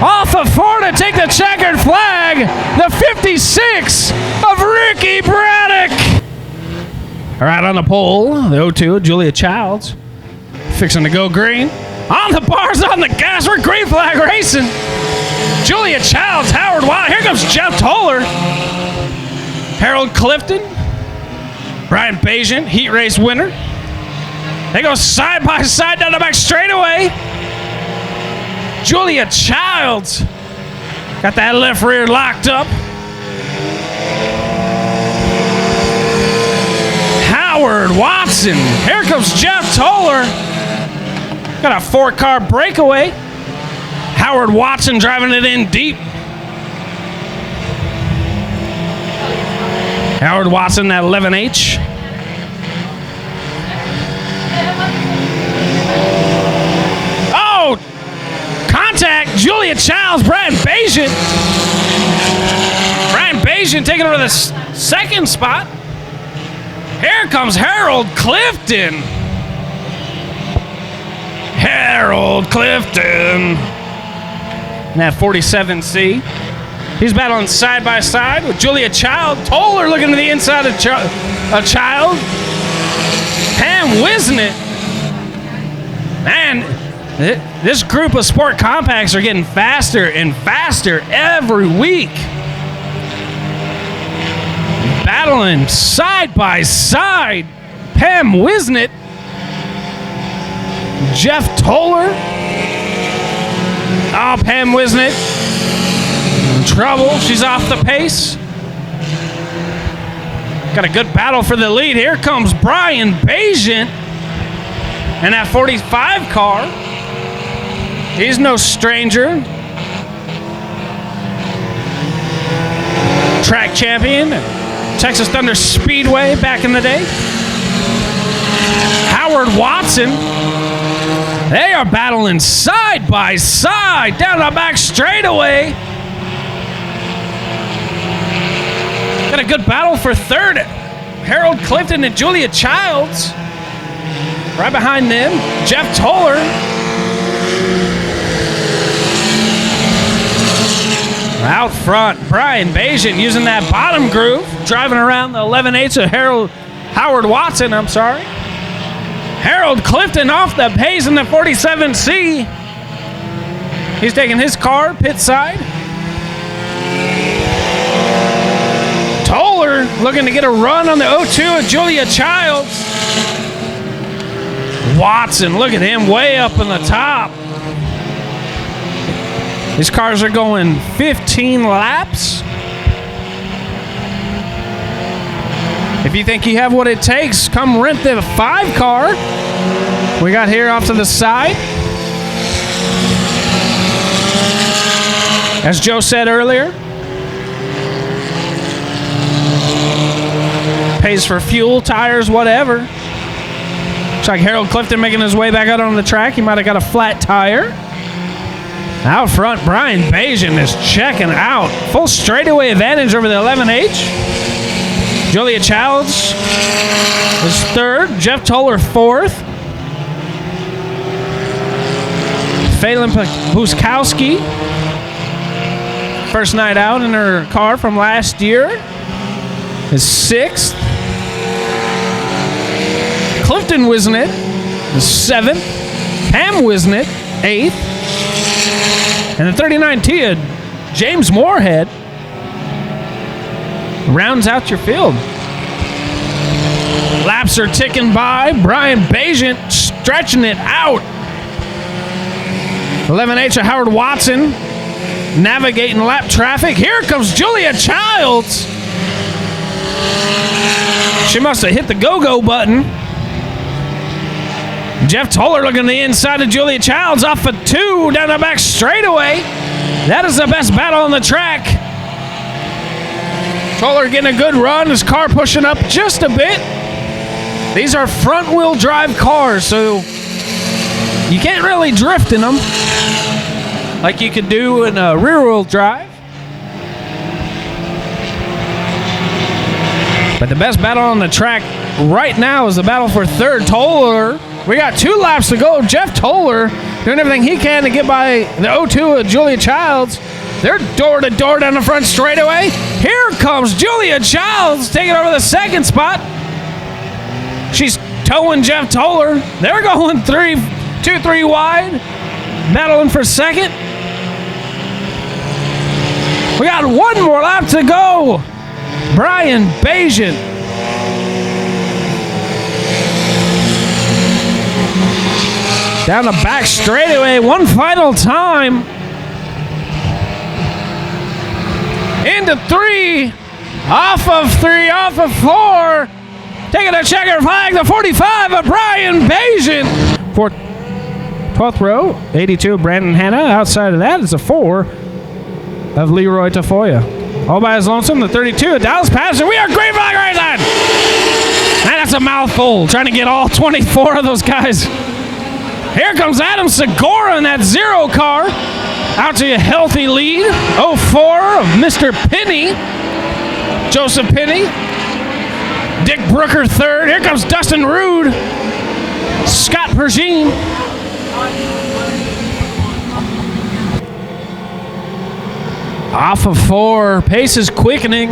Off of 4 to take the checkered flag. The 56 of Ricky Braddock. All right, on the pole, the 0-2, Julia Childs. Fixing to go green. On the bars, on the gas, we're green flag racing. Julia Childs, Howard Wild. Here comes Jeff Toller. Harold Clifton. Brian Bajan, heat race winner. They go side by side down the back straightaway. Julia Childs got that left rear locked up. Howard Watson. Here comes Jeff Toller. Got a 4-car breakaway. Howard Watson driving it in deep. Howard Watson, that 11H. Oh! Contact. Julia Childs, Brian Bajan. Brian Bajan taking over the second spot. Here comes Harold Clifton. Harold Clifton. And that 47C. He's battling side by side with Julia Child. Toller looking to the inside of Child. Pam Wisnett. Man, this group of sport compacts are getting faster and faster every week. Battling side by side. Pam Wisnett. Jeff Toller. Oh, Pam Wisnett. In trouble. She's off the pace. Got a good battle for the lead. Here comes Brian Bajan. And that 45 car. He's no stranger. Track champion. Texas Thunder Speedway back in the day. Howard Watson. They are battling side by side down the back straightaway. Got a good battle for third. Harold Clifton and Julia Childs. Right behind them, Jeff Toller. Out front, Brian Bajan using that bottom groove, driving around the 11/8 of Howard Watson, Harold Clifton off the pace in the 47C. He's taking his car pit side. Toller looking to get a run on the 02 of Julia Childs. Watson, look at him way up in the top. These cars are going 15 laps. If you think you have what it takes, come rent the 5 car. We got here off to the side. As Joe said earlier, pays for fuel, tires, whatever. Looks like Harold Clifton making his way back out on the track. He might have got a flat tire. Out front, Brian Bajan is checking out. Full straightaway advantage over the 11H. Julia Childs was third. Jeff Toller fourth. Phelan Buskowski, first night out in her car from last year, is sixth. Clifton Wisnett is seventh. Pam Wisnett, eighth. And the 39T of James Moorhead rounds out your field. Laps are ticking by. Brian Bajan stretching it out. 11H of Howard Watson navigating lap traffic. Here comes Julia Childs. She must have hit the go-go button. Jeff Toller looking to the inside of Julia Childs off of 2 down the back straightaway. That is the best battle on the track. Toller getting a good run. His car pushing up just a bit. These are front-wheel drive cars, so you can't really drift in them like you could do in a rear-wheel drive. But the best battle on the track right now is the battle for third. Toller. We got 2 laps to go. Jeff Toller doing everything he can to get by the 02 of Julia Childs. They're door-to-door down the front straightaway. Here comes Julia Childs taking over the second spot. She's towing Jeff Toller. They're going 2-3 wide, battling for second. We got 1 more lap to go. Brian Bajan. Down the back straightaway, one final time. Into 3, off of 3, off of 4. Taking a checker flag, the 45 of Brian Bajan. 12th row, 82 of Brandon Hanna. Outside of that is a 4 of Leroy Tafoya. All by his lonesome, the 32 of Dallas Patterson. We are green flag right side. Man, that's a mouthful, trying to get all 24 of those guys. Here comes Adam Segura in that 0 car. Out to a healthy lead. 04 of Mr. Penny. Joseph Penny. Dick Brooker third. Here comes Dustin Rude. Scott Pershing. Off of 4. Pace is quickening.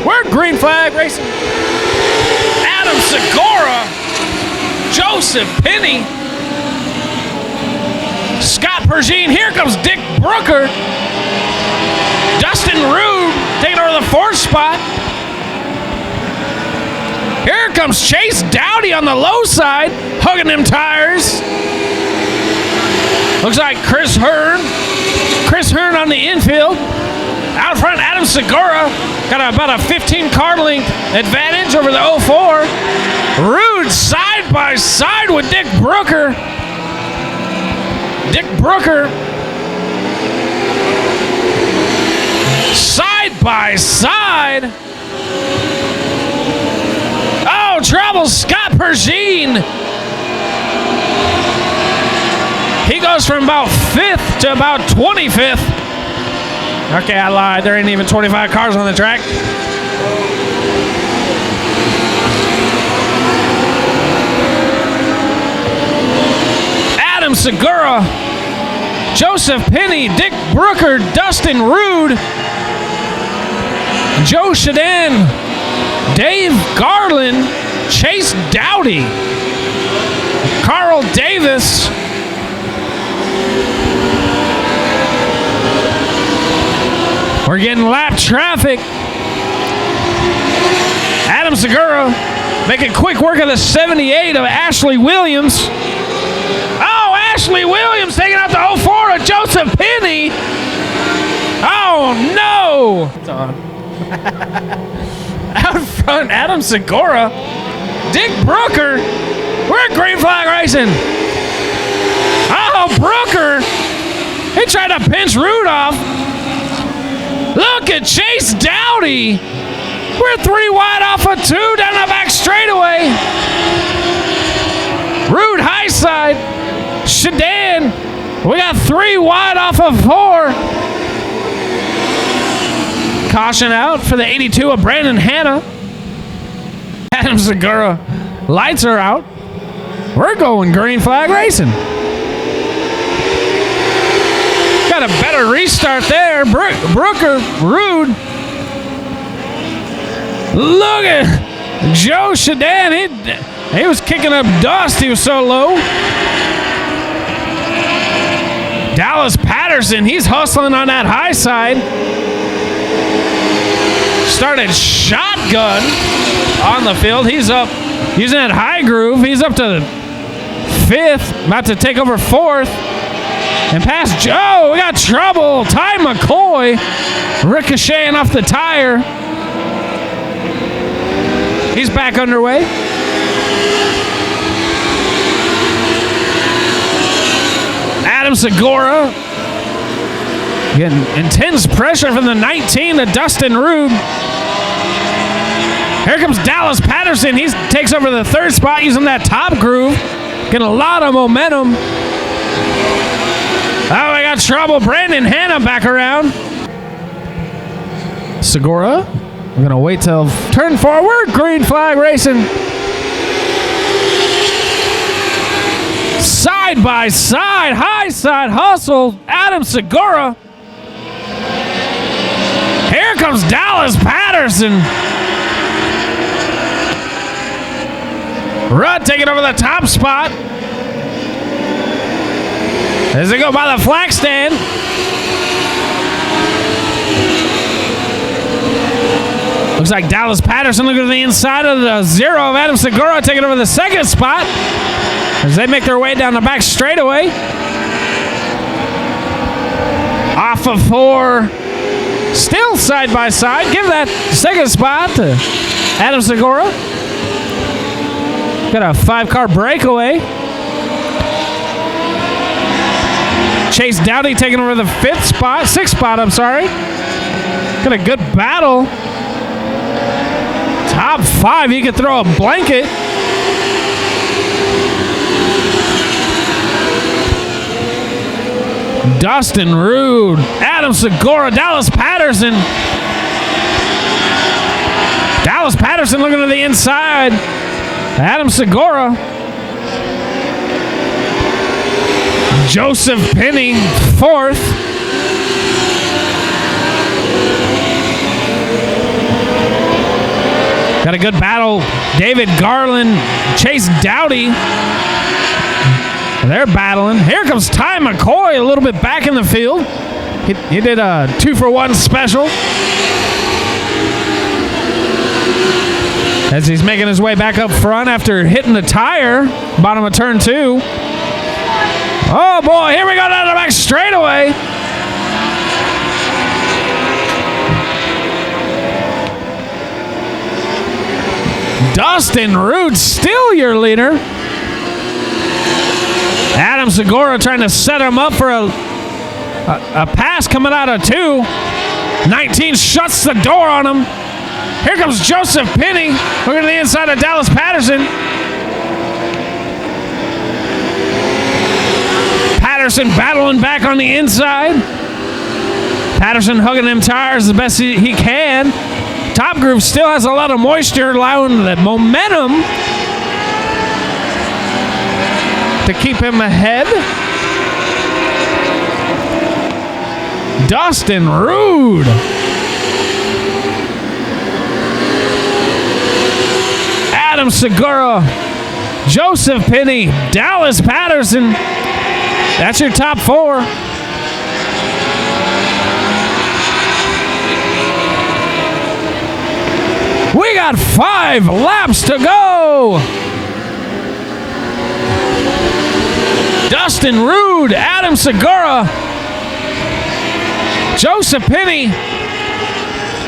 We're green flag racing. Adam Segura. Joseph Penny. Scott Pershing. Here comes Dick Brooker. Dustin Rude taking over the 4th spot. Here comes Chase Dowdy on the low side, hugging them tires. Looks like Chris Hearn. Chris Hearn on the infield. Out front, Adam Segura got about a 15 car length advantage over the 04. Rude side by side with Dick Brooker. Dick Brooker side by side trouble. Scott Pergine. He goes from about 5th to about 25th. Okay, I lied. There ain't even 25 cars on the track. Adam Segura, Joseph Penny, Dick Brooker, Dustin Rude, Joe Shadan, Dave Garland, Chase Dowdy, Carl Davis, we're getting lap traffic. Adam Segura making quick work of the 78 of Ashley Williams. Oh, Ashley Williams taking out the 04 of Joseph Penny. Oh, no. It's on. Out front, Adam Segura. Dick Brooker. We're at green flag racing. Oh, Brooker. He tried to pinch Rudolph. Look at Chase Dowdy. We're 3 wide off of 2 down the back straightaway. Rude high side. Shadan. We got 3 wide off of 4. Caution out for the 82 of Brandon Hanna. Adam Segura. Lights are out. We're going green flag racing. Got a better restart there. Brooker, Rude. Look at Joe Shadan. He was kicking up dust. He was so low. Dallas Patterson. He's hustling on that high side. Started shotgun on the field. He's up using that high groove. He's up to 5th. About to take over 4th. And past Joe, we got trouble. Ty McCoy ricocheting off the tire. He's back underway. Adam Segura getting intense pressure from the 19 to Dustin Rude. Here comes Dallas Patterson. He takes over the 3rd spot using that top groove. Getting a lot of momentum. Oh, we got trouble. Brandon Hanna back around. Segura. I'm going to wait till turn forward. Green flag racing. Side by side. High side hustle. Adam Segura. Here comes Dallas Patterson. Rudd taking over the top spot. As they go by the flag stand. Looks like Dallas Patterson looking to the inside of the 0 of Adam Segura, taking over the 2nd spot as they make their way down the back straightaway. Off of 4. Still side by side. Give that 2nd spot to Adam Segura. Got a 5-car breakaway. Chase Dowdy taking over the 6th spot, I'm sorry. Got a good battle. Top 5, you could throw a blanket. Dustin Rude, Adam Segura, Dallas Patterson. Dallas Patterson looking to the inside. Adam Segura. Joseph Penny, 4th. Got a good battle. David Garland, Chase Dowdy. They're battling. Here comes Ty McCoy a little bit back in the field. He did a 2-for-1 special. As he's making his way back up front after hitting the tire, bottom of turn 2. Oh boy, here we go down the back straightaway. Dustin Rude, still your leader. Adam Segura trying to set him up for a pass coming out of 2. 19 shuts the door on him. Here comes Joseph Penny. Look at the inside of Dallas Patterson. Patterson battling back on the inside. Patterson hugging them tires the best he can. Top groove still has a lot of moisture, allowing the momentum to keep him ahead. Dustin Rude. Adam Segura. Joseph Penny. Dallas Patterson. That's your top 4. We got 5 laps to go. Dustin Rude, Adam Segura, Joseph Penny.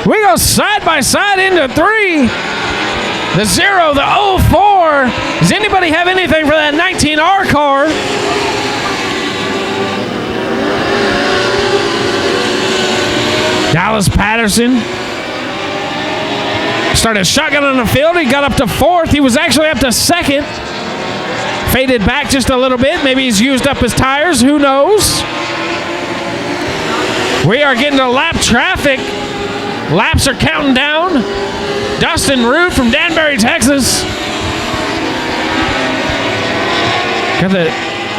We go side by side into 3. The 0, the 04. Does anybody have anything for that 19R car? Dallas Patterson started shotgun on the field. He got up to 4th. He was actually up to 2nd. Faded back just a little bit. Maybe he's used up his tires. Who knows? We are getting to lap traffic. Laps are counting down. Dustin Rude from Danbury, Texas. Got the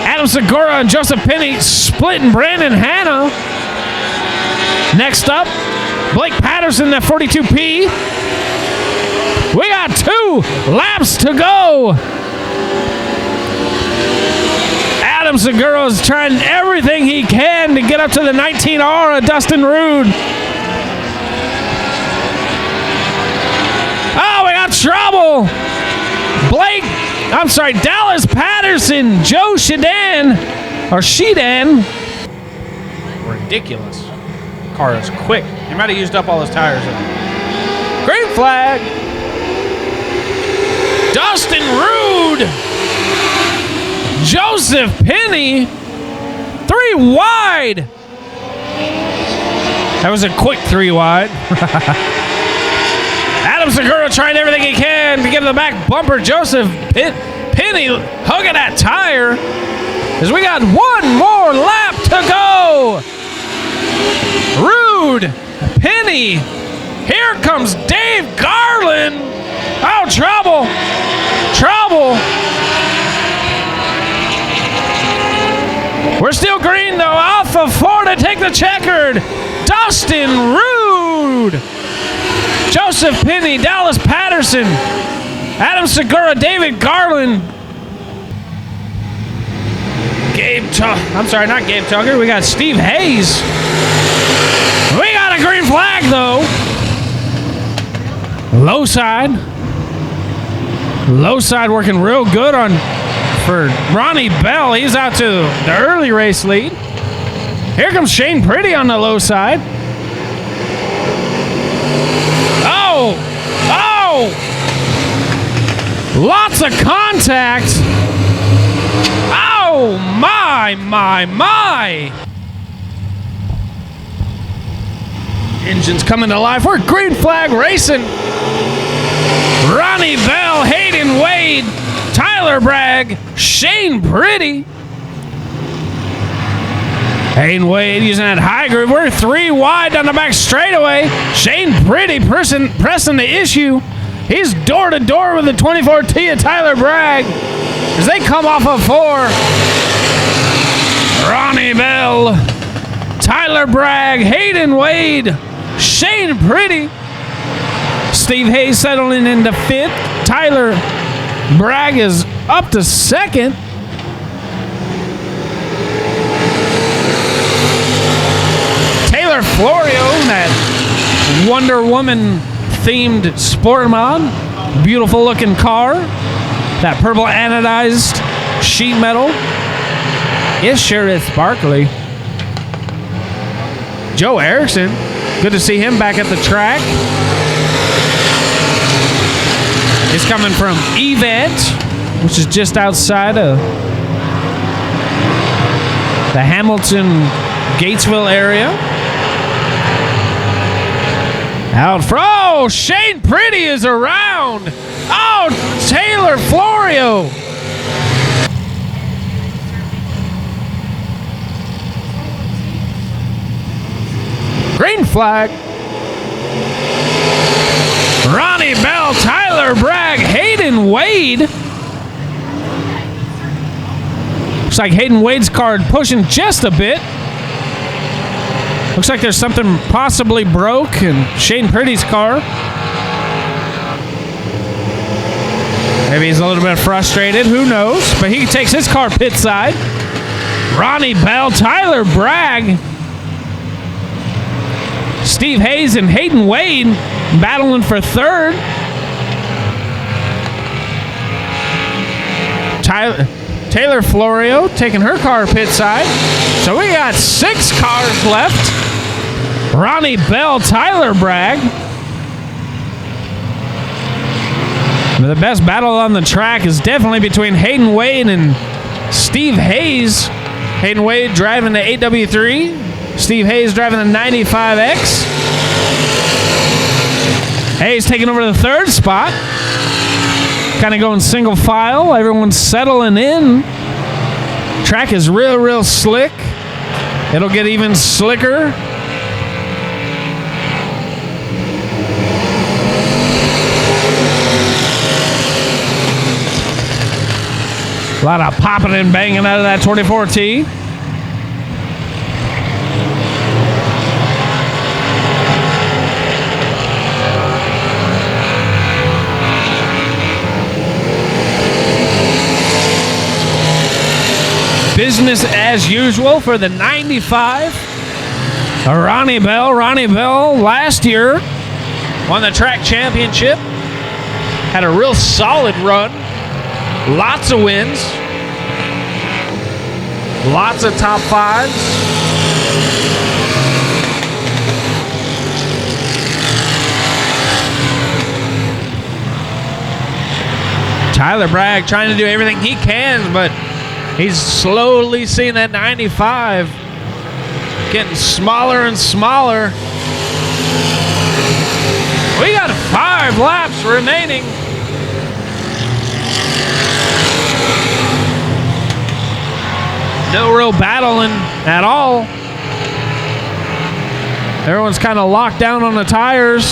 Adam Segura and Joseph Penny splitting Brandon Hanna. Next up, Blake Patterson, that 42P. We got 2 laps to go. Adam Segura is trying everything he can to get up to the 19R of Dustin Rude. Oh, we got trouble. Dallas Patterson, Joe Shedan. Ridiculous. Car is quick. He might have used up all his tires. Green flag. Dustin Rude. Joseph Penny. 3 wide. That was a quick 3 wide. Adam Segura trying everything he can to get to the back bumper. Joseph Penny hugging that tire. As we got 1 more lap to go. Rude, Penny. Here comes Dave Garland. Oh, trouble. We're still green, though. Off of 4 to take the checkered. Dustin Rude. Joseph Penny, Dallas Patterson, Adam Segura, David Garland. Not Gabe Tugger. We got Steve Hayes. We got a green flag, though. Low side working real good for Ronnie Bell. He's out to the early race lead. Here comes Shane Pretty on the low side. Oh! Lots of contact. Oh, my. Engines coming to life. We're green flag racing. Ronnie Bell, Hayden Wade, Tyler Bragg, Shane Pretty. Hayden Wade using that high groove. We're 3 wide down the back straightaway. Shane Pretty pressing the issue. He's door to door with the 24T of Tyler Bragg as they come off of 4. Ronnie Bell, Tyler Bragg, Hayden Wade, Shane Pretty. Steve Hayes settling into 5th. Tyler Bragg is up to 2nd. Taylor Florio, that Wonder Woman themed sport mod. Beautiful looking car. That purple anodized sheet metal. It sure is sparkly. Joe Erickson. Good to see him back at the track. He's coming from Event, which is just outside of the Hamilton, Gatesville area. Out front. Oh, Shane Pretty is around. Oh, Taylor Florio. Green flag. Ronnie Bell, Tyler Bragg, Hayden Wade. Looks like Hayden Wade's car pushing just a bit. Looks like there's something possibly broke in Shane Pretty's car. Maybe he's a little bit frustrated. Who knows? But he takes his car pit side. Ronnie Bell, Tyler Bragg, Steve Hayes, and Hayden Wade battling for third. Taylor Florio taking her car pit side. So we got 6 cars left. Ronnie Bell, Tyler Bragg. The best battle on the track is definitely between Hayden Wade and Steve Hayes. Hayden Wade driving the 8W3. Steve Hayes driving the 95X. Hayes taking over the third spot. Kind of going single file. Everyone's settling in. Track is real slick. It'll get even slicker. A lot of popping and banging out of that 24T. Business as usual for the 95. Ronnie Bell. Ronnie Bell last year won the track championship. Had a real solid run. Lots of wins. Lots of top 5s. Tyler Bragg trying to do everything he can, but he's slowly seeing that 95 getting smaller and smaller. We got 5 laps remaining. No real battling at all. Everyone's kind of locked down on the tires.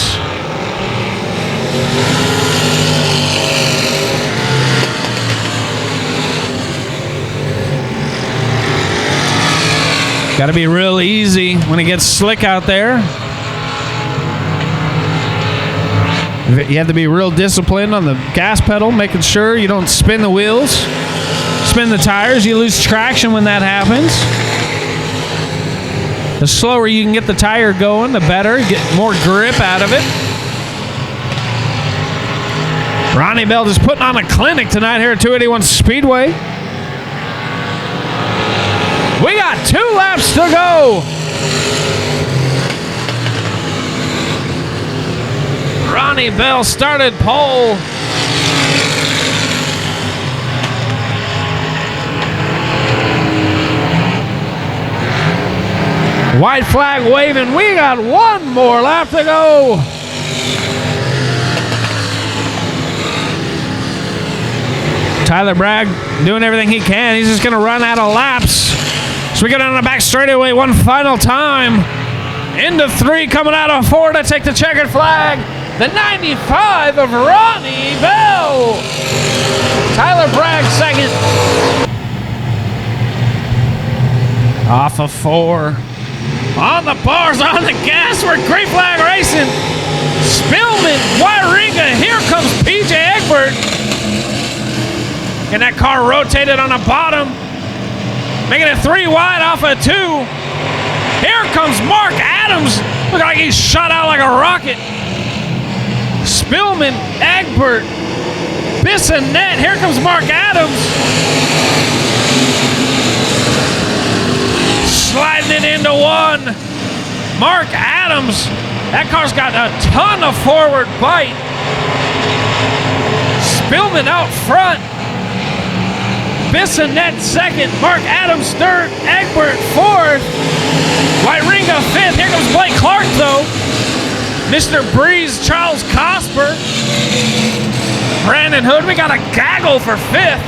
Got to be real easy when it gets slick out there. You have to be real disciplined on the gas pedal, making sure you don't spin the wheels. Spin the tires, you lose traction when that happens. The slower you can get the tire going, the better. You get more grip out of it. Ronnie Bell just putting on a clinic tonight here at 281 Speedway. We got 2 laps to go. Ronnie Bell started pole. White flag waving. We got 1 more lap to go. Tyler Bragg doing everything he can. He's just going to run out of laps. So we get on the back straightaway one final time. Into 3, coming out of 4 to take the checkered flag. The 95 of Ronnie Bell. Tyler Bragg second. Off of 4. On the bars, on the gas, we're green flag racing. Spillman, Wyringa, here comes PJ Egbert. And that car rotated on the bottom, making it 3 wide off of 2. Here comes Mark Adams. Look like he's shot out like a rocket. Spillman, Egbert, Bissonette. Here comes Mark Adams. Sliding it into 1. Mark Adams. That car's got a ton of forward bite. Spillman out front. Bissonette second. Mark Adams third. Egbert fourth. Wyringa fifth. Here comes Blake Clark though. Mr. Breeze, Charles Cosper, Brandon Hood. We got a gaggle for 5th.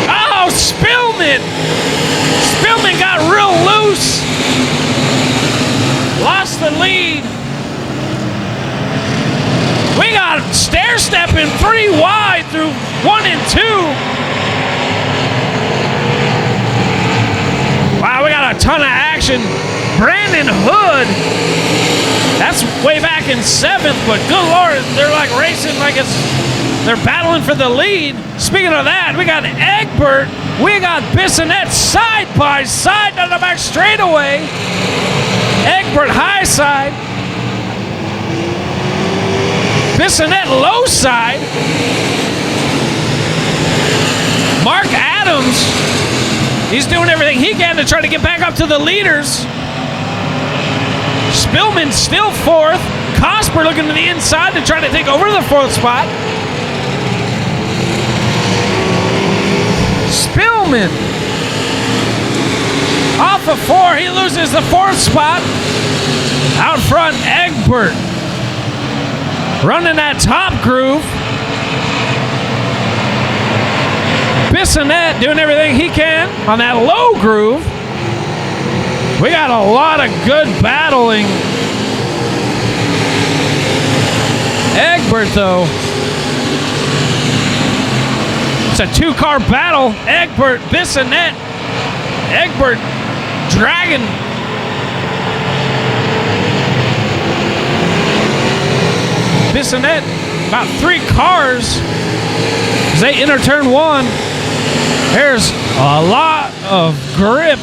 Oh, Spillman! Spillman got real loose. Lost the lead. We got stair-stepping 3 wide through 1 and 2. Wow, we got a ton of action. Brandon Hood, that's way back in 7th, but good Lord, they're like racing like they're battling for the lead. Speaking of that, we got Egbert, we got Bissonette side by side down the back straightaway. Egbert high side. Bissonette low side. Mark Adams, he's doing everything he can to try to get back up to the leaders. Spillman still 4th. Cosper looking to the inside to try to take over the 4th spot. Spillman off of 4. He loses the 4th spot. Out front, Egbert running that top groove. Bissonette doing everything he can on that low groove. We got a lot of good battling. Egbert, though. It's a 2-car battle. Egbert, Bissonette. Egbert dragging. Bissonette, about 3 cars as they enter turn 1. There's a lot of grip.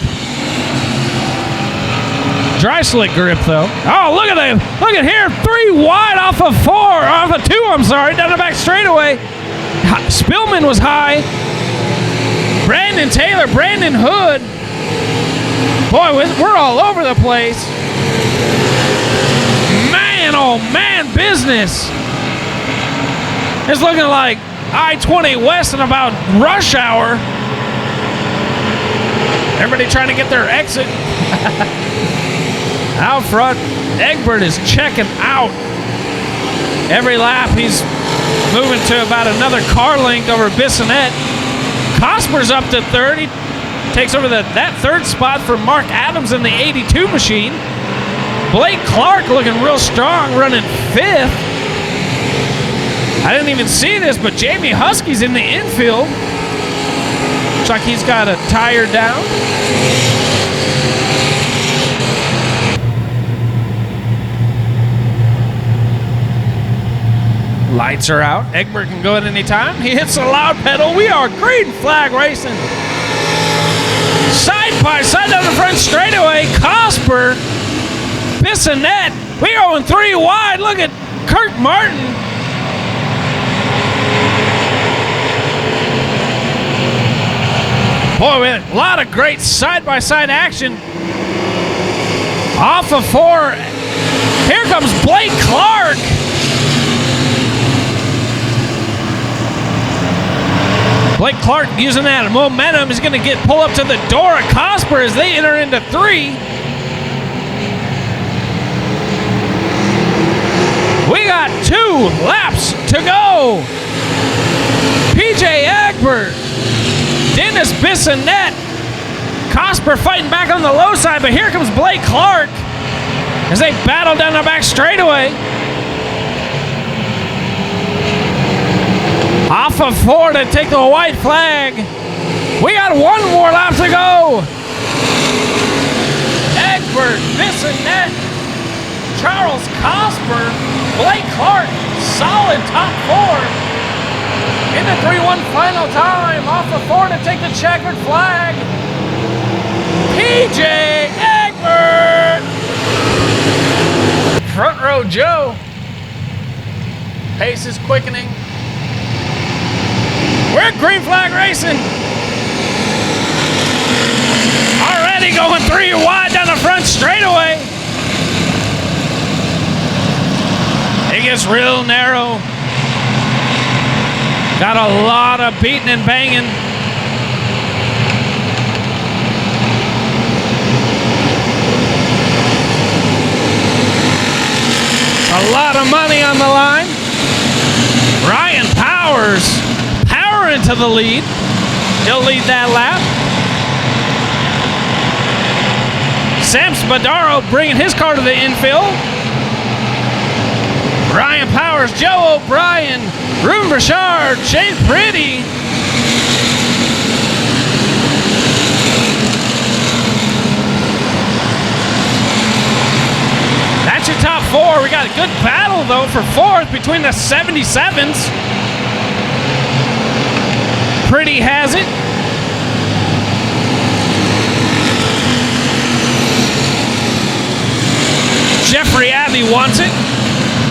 Dry slick grip, though. Oh, look at them. Look at here. 3 wide off of 4. Off of 2, I'm sorry. Down the back straightaway. Spillman was high. Brandon Taylor, Brandon Hood. Boy, we're all over the place. Man, oh man, business. It's looking like I-20 West in about rush hour. Everybody trying to get their exit. Out front, Egbert is checking out. Every lap, he's moving to about another car length over Bissonette. Cosper's up to 3rd. He takes over that 3rd spot for Mark Adams in the 82 machine. Blake Clark looking real strong, running 5th. I didn't even see this, but Jamie Husky's in the infield. Looks like he's got a tire down. Lights are out. Egbert can go at any time. He hits the loud pedal. We are green flag racing. Side by side down the front straightaway. Cosper, Bissonette. We going 3 wide. Look at Kurt Martin. Boy, we had a lot of great side-by-side action. Off of 4. Here comes Blake Clark. Blake Clark using that momentum is going to pull up to the door of Cosper as they enter into 3. We got 2 laps to go. PJ Egbert, Dennis Bissonette, Cosper fighting back on the low side, but here comes Blake Clark as they battle down the back straightaway. Off of 4 to take the white flag. We got 1 more lap to go. Egbert, Bissonette, Charles Cosper, Blake Clark, solid top 4. In the 3-1 final time. Off of 4 to take the checkered flag. PJ Egbert. Front row Joe. Pace is quickening. We're green flag racing. Already going 3 wide down the front straightaway. It gets real narrow. Got a lot of beating and banging. into the lead. He'll lead that lap. Sam Spadaro bringing his car to the infield. Ryan Powers, Joe O'Brien, Ruben Burchard, Shane Pretty. That's your top four. We got a good battle, though, for fourth between the 77s. Pretty has it. Jeffrey Abbey wants it.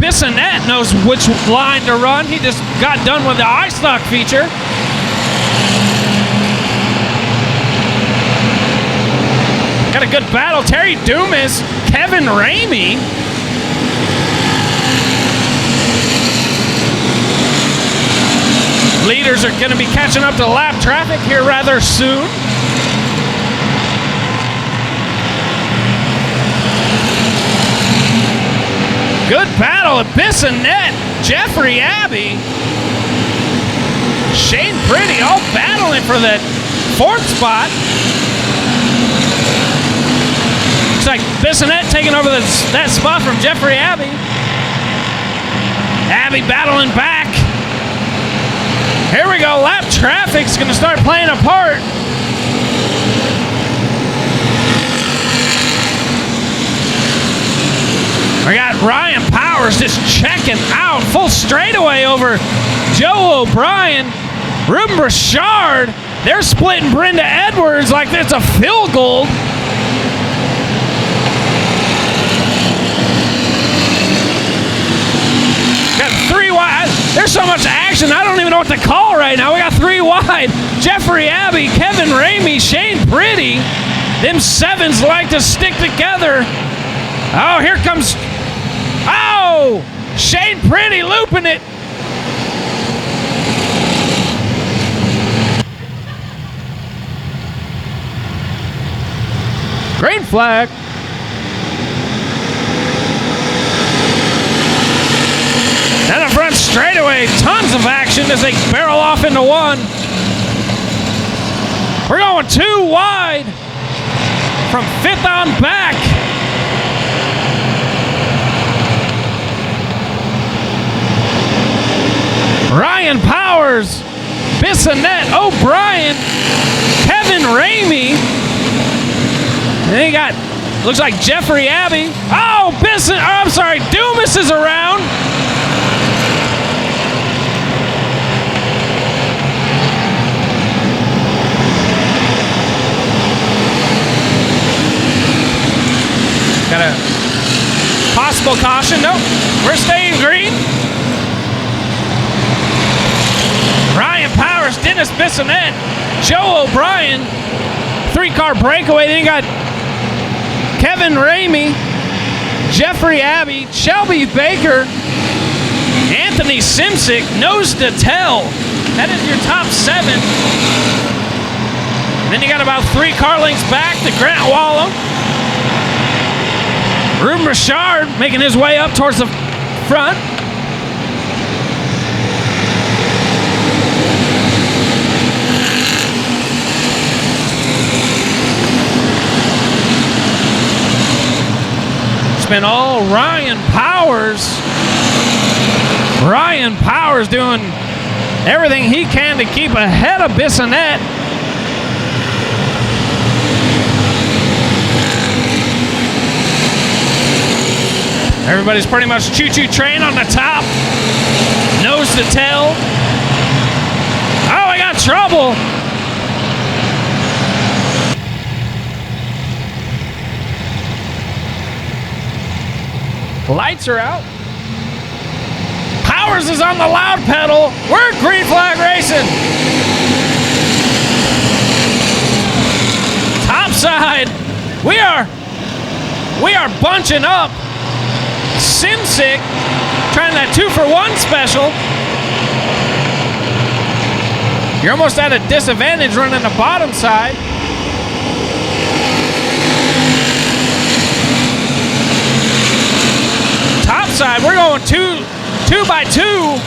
Bissonette knows which line to run. He just got done with the iStock feature. Got a good battle. Terry Dumas, Kevin Ramey. Leaders are going to be catching up to lap traffic here rather soon. Good battle at Bissonette, Jeffrey Abbey, Shane Pretty all battling for that fourth spot. Looks like Bissonette taking over that spot from Jeffrey Abbey. Abbey battling back. Here we go, lap traffic's gonna start playing a part. We got Ryan Powers just checking out. Full straightaway over Joe O'Brien. Ruben Burchard, they're splitting Brenda Edwards like it's a field goal. Got three wide. There's so much action, I don't even know what to call right now. We got three wide. Jeffrey Abbey, Kevin Ramey, Shane Pretty. Them sevens like to stick together. Oh, here comes... Oh! Shane Pretty looping it. Green flag. Down the front straightaway, tons of action as they barrel off into one. We're going two wide from fifth on back. Ryan Powers, Bissonette, O'Brien, Kevin Ramey. And then you got, looks like Jeffrey Abbey. Oh, Dumas is around. Got a possible caution. Nope, we're staying green. Ryan Powers, Dennis Bissonette, Joe O'Brien, three-car breakaway. Then you got Kevin Ramey, Jeffrey Abbey, Shelby Baker, Anthony Simsick, Nose to Tell. That is your top seven. And then you got about three car lengths back to Grant Wallow. Ruben Burchard making his way up towards the front. It's been all Ryan Powers. Ryan Powers doing everything he can to keep ahead of Bissonette. Everybody's pretty much choo-choo train on the top. Nose to tail. Oh, I got trouble. Lights are out. Powers is on the loud pedal. We're green flag racing. Top side. We are bunching up. Simsick trying that 2-for-1 special. You're almost at a disadvantage running the bottom side. Top side, we're going two by two.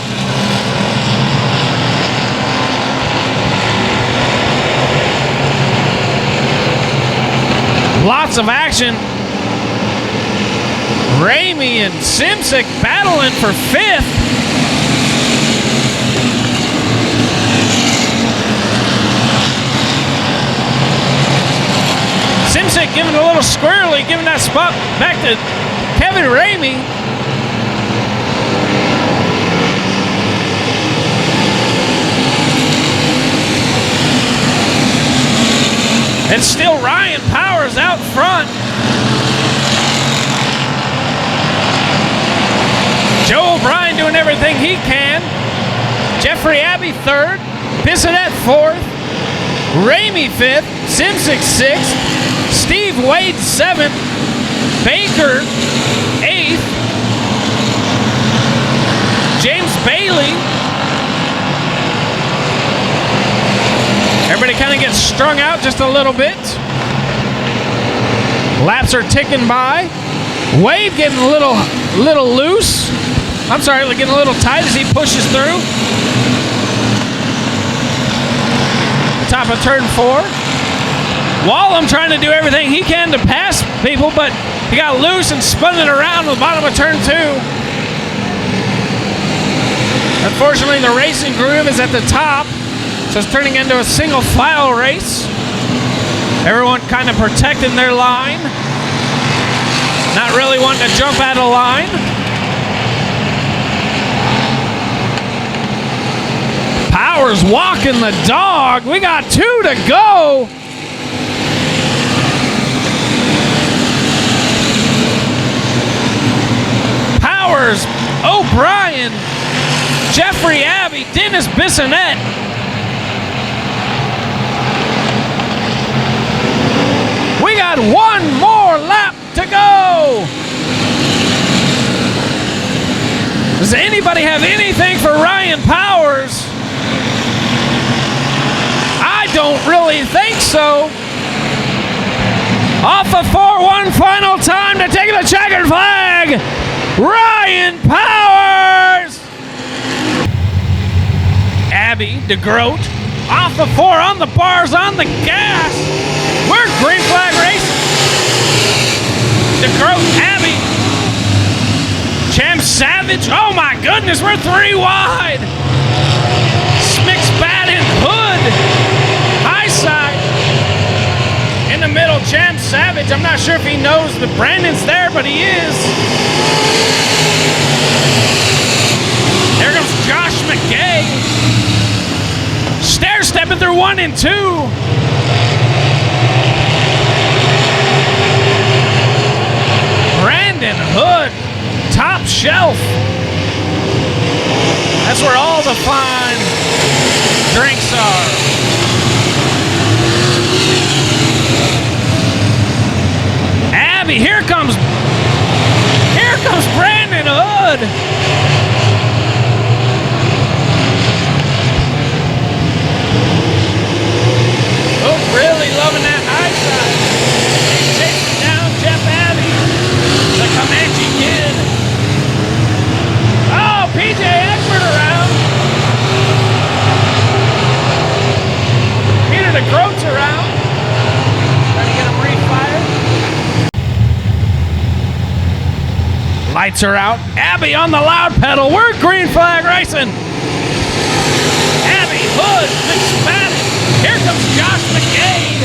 Lots of action. Ramey and Simsic battling for 5th. Simsic giving a little squirrely, giving that spot back to Kevin Ramey. It's still Ryan Powers out front. Joe O'Brien doing everything he can. Jeffrey Abbey 3rd. Bissonette 4th. Ramey 5th. Simsic 6th. Steve Wade 7th. Baker 8th. James Bailey. Everybody kind of gets strung out just a little bit. Laps are ticking by. Wade getting a little loose. I'm sorry, getting a little tight as he pushes through. Top of turn 4. Wallem trying to do everything he can to pass people, but he got loose and spun it around to the bottom of turn 2. Unfortunately, the racing groove is at the top, so it's turning into a single file race. Everyone kind of protecting their line. Not really wanting to jump out of line. Powers walking the dog. We got 2 to go. Powers, O'Brien, Jeffrey Abbey, Dennis Bissonette. We got 1 more lap to go. Does anybody have anything for Ryan Powers? I don't really think so. Off of 4-1 final time to take the checkered flag. Ryan Powers. Abby DeGroat off of 4 on the bars on the gas. We're green flag racing. DeGroat, Abby. Champ Savage. Oh my goodness, we're 3 wide. McSpadden, Hood, high side. In the middle, Champ Savage. I'm not sure if he knows that Brandon's there, but he is. There goes Josh McKay. Stair stepping through 1 and 2. Brandon Hood, top shelf. That's where all the fine drinks are. Abby, here comes Brandon Hood. Oh, really loving that high side. Chasing down Jeff Abbey, the Comanche Kid. Oh, PJ Egbert around. Peter DeGroat's around. Trying to get him refired. Lights are out. Abby on the loud pedal. We're green flag racing. Abby, Hood, McSpadden. Here comes Josh McKay.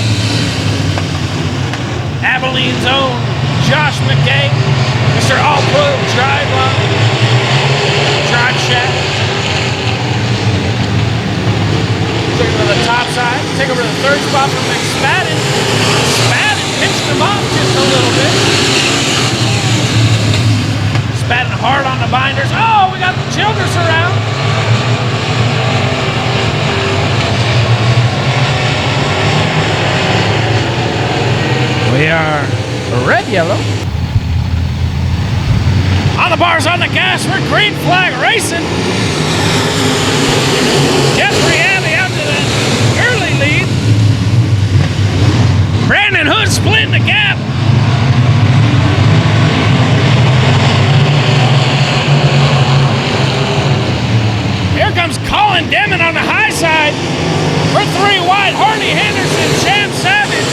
Abilene's own Josh McKay. Mr. All-Pro Drive Shack. Took him to the top side. Take over the 3rd spot from McSpadden. McSpadden pinched him off just a little bit. McSpadden hard on the binders. Oh, we got Childress around. We are red, yellow. On the bars, on the gas, we're green flag racing. Jeffrey Abbey out to the early lead. Brandon Hood splitting the gap. Here comes Colin Demon on the high side. We're 3 wide. Harley Henderson, Champ Savage.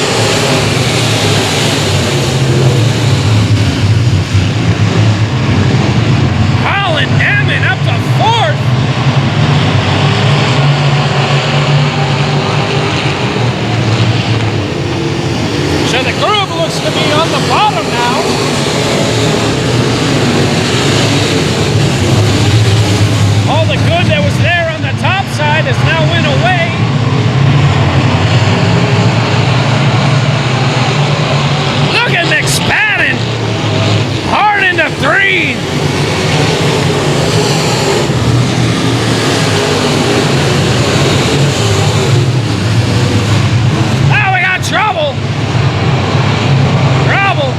the groove looks to be on the bottom now. All the good that was there on the top side has now went away. Look at McSpadden. Hard into 3. Oh, we got trouble. Trouble.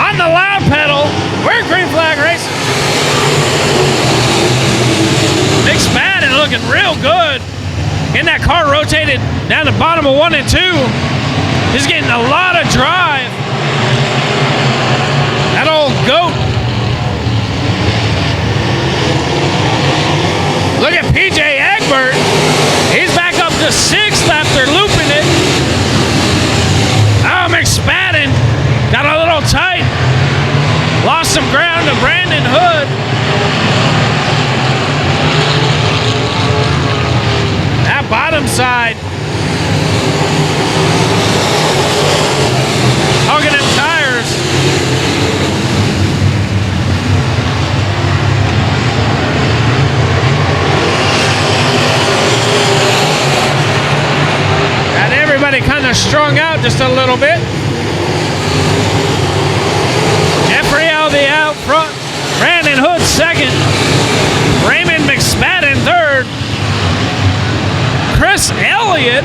On the loud pedal, we're green flag racing. McSpadden looking real good. Getting that car rotated down the bottom of 1 and 2. He's getting a lot of drive. That old goat. Look at PJ Egbert. He's back up to 6th after looping it. Oh, McSpadden got a little tight. Lost some ground to Brandon Hood. That bottom side. Hugging them tires. Got everybody kind of strung out just a little bit. Jeffrey Alvey out front. Brandon Hood 2nd. Raymond McSpadden 3rd. Chris Elliott.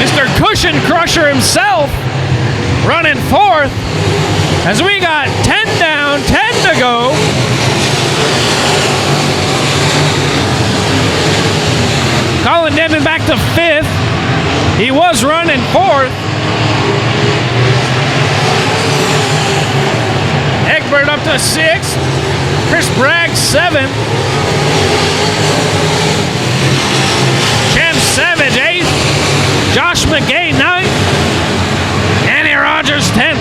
Mr. Cushion Crusher himself running 4th. As we got 10 down, 10 to go. Colin Denman back to 5th. He was running 4th. Egbert up to 6th. Chris Bragg 7th. Ken Savage 8th. Josh McGay 9th. Danny Rogers 10th.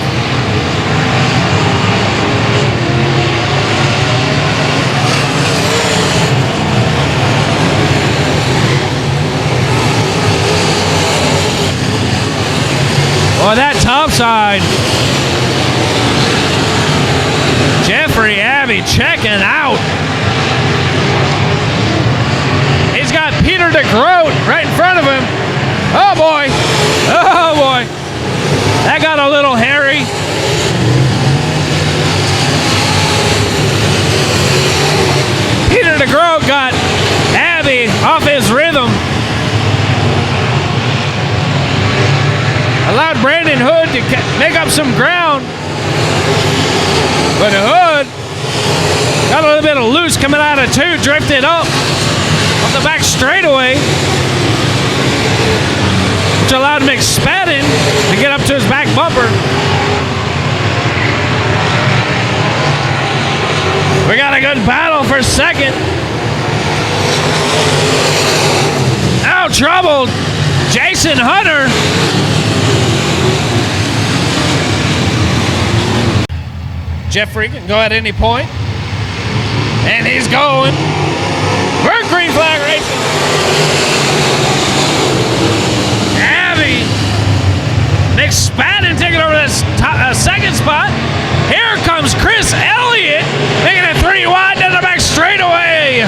Boy, that top side. Jeffrey Abbey checking out. He's got Peter DeGroat right in front of him. Oh boy. Oh boy. That got a little hairy. Peter DeGroat got Abbey off his rhythm. Allowed Brandon Hood to make up some ground. But Hood got a little bit of loose coming out of 2, drifted up on the back straightaway, which allowed McSpadden to get up to his back bumper. We got a good battle for 2nd. Now trouble, Jason Hunter. Jeffrey can go at any point. And he's going. We're green flag racing. Abbey. McSpadden taking over this 2nd spot. Here comes Chris Elliott, making it 3 wide down the back straightaway.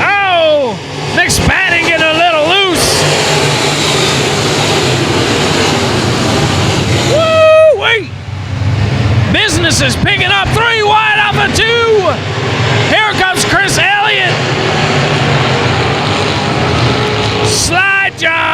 Oh, McSpadden getting a little loose. Business is picking up 3 wide off of 2. Here comes Chris Elliott. Slide job.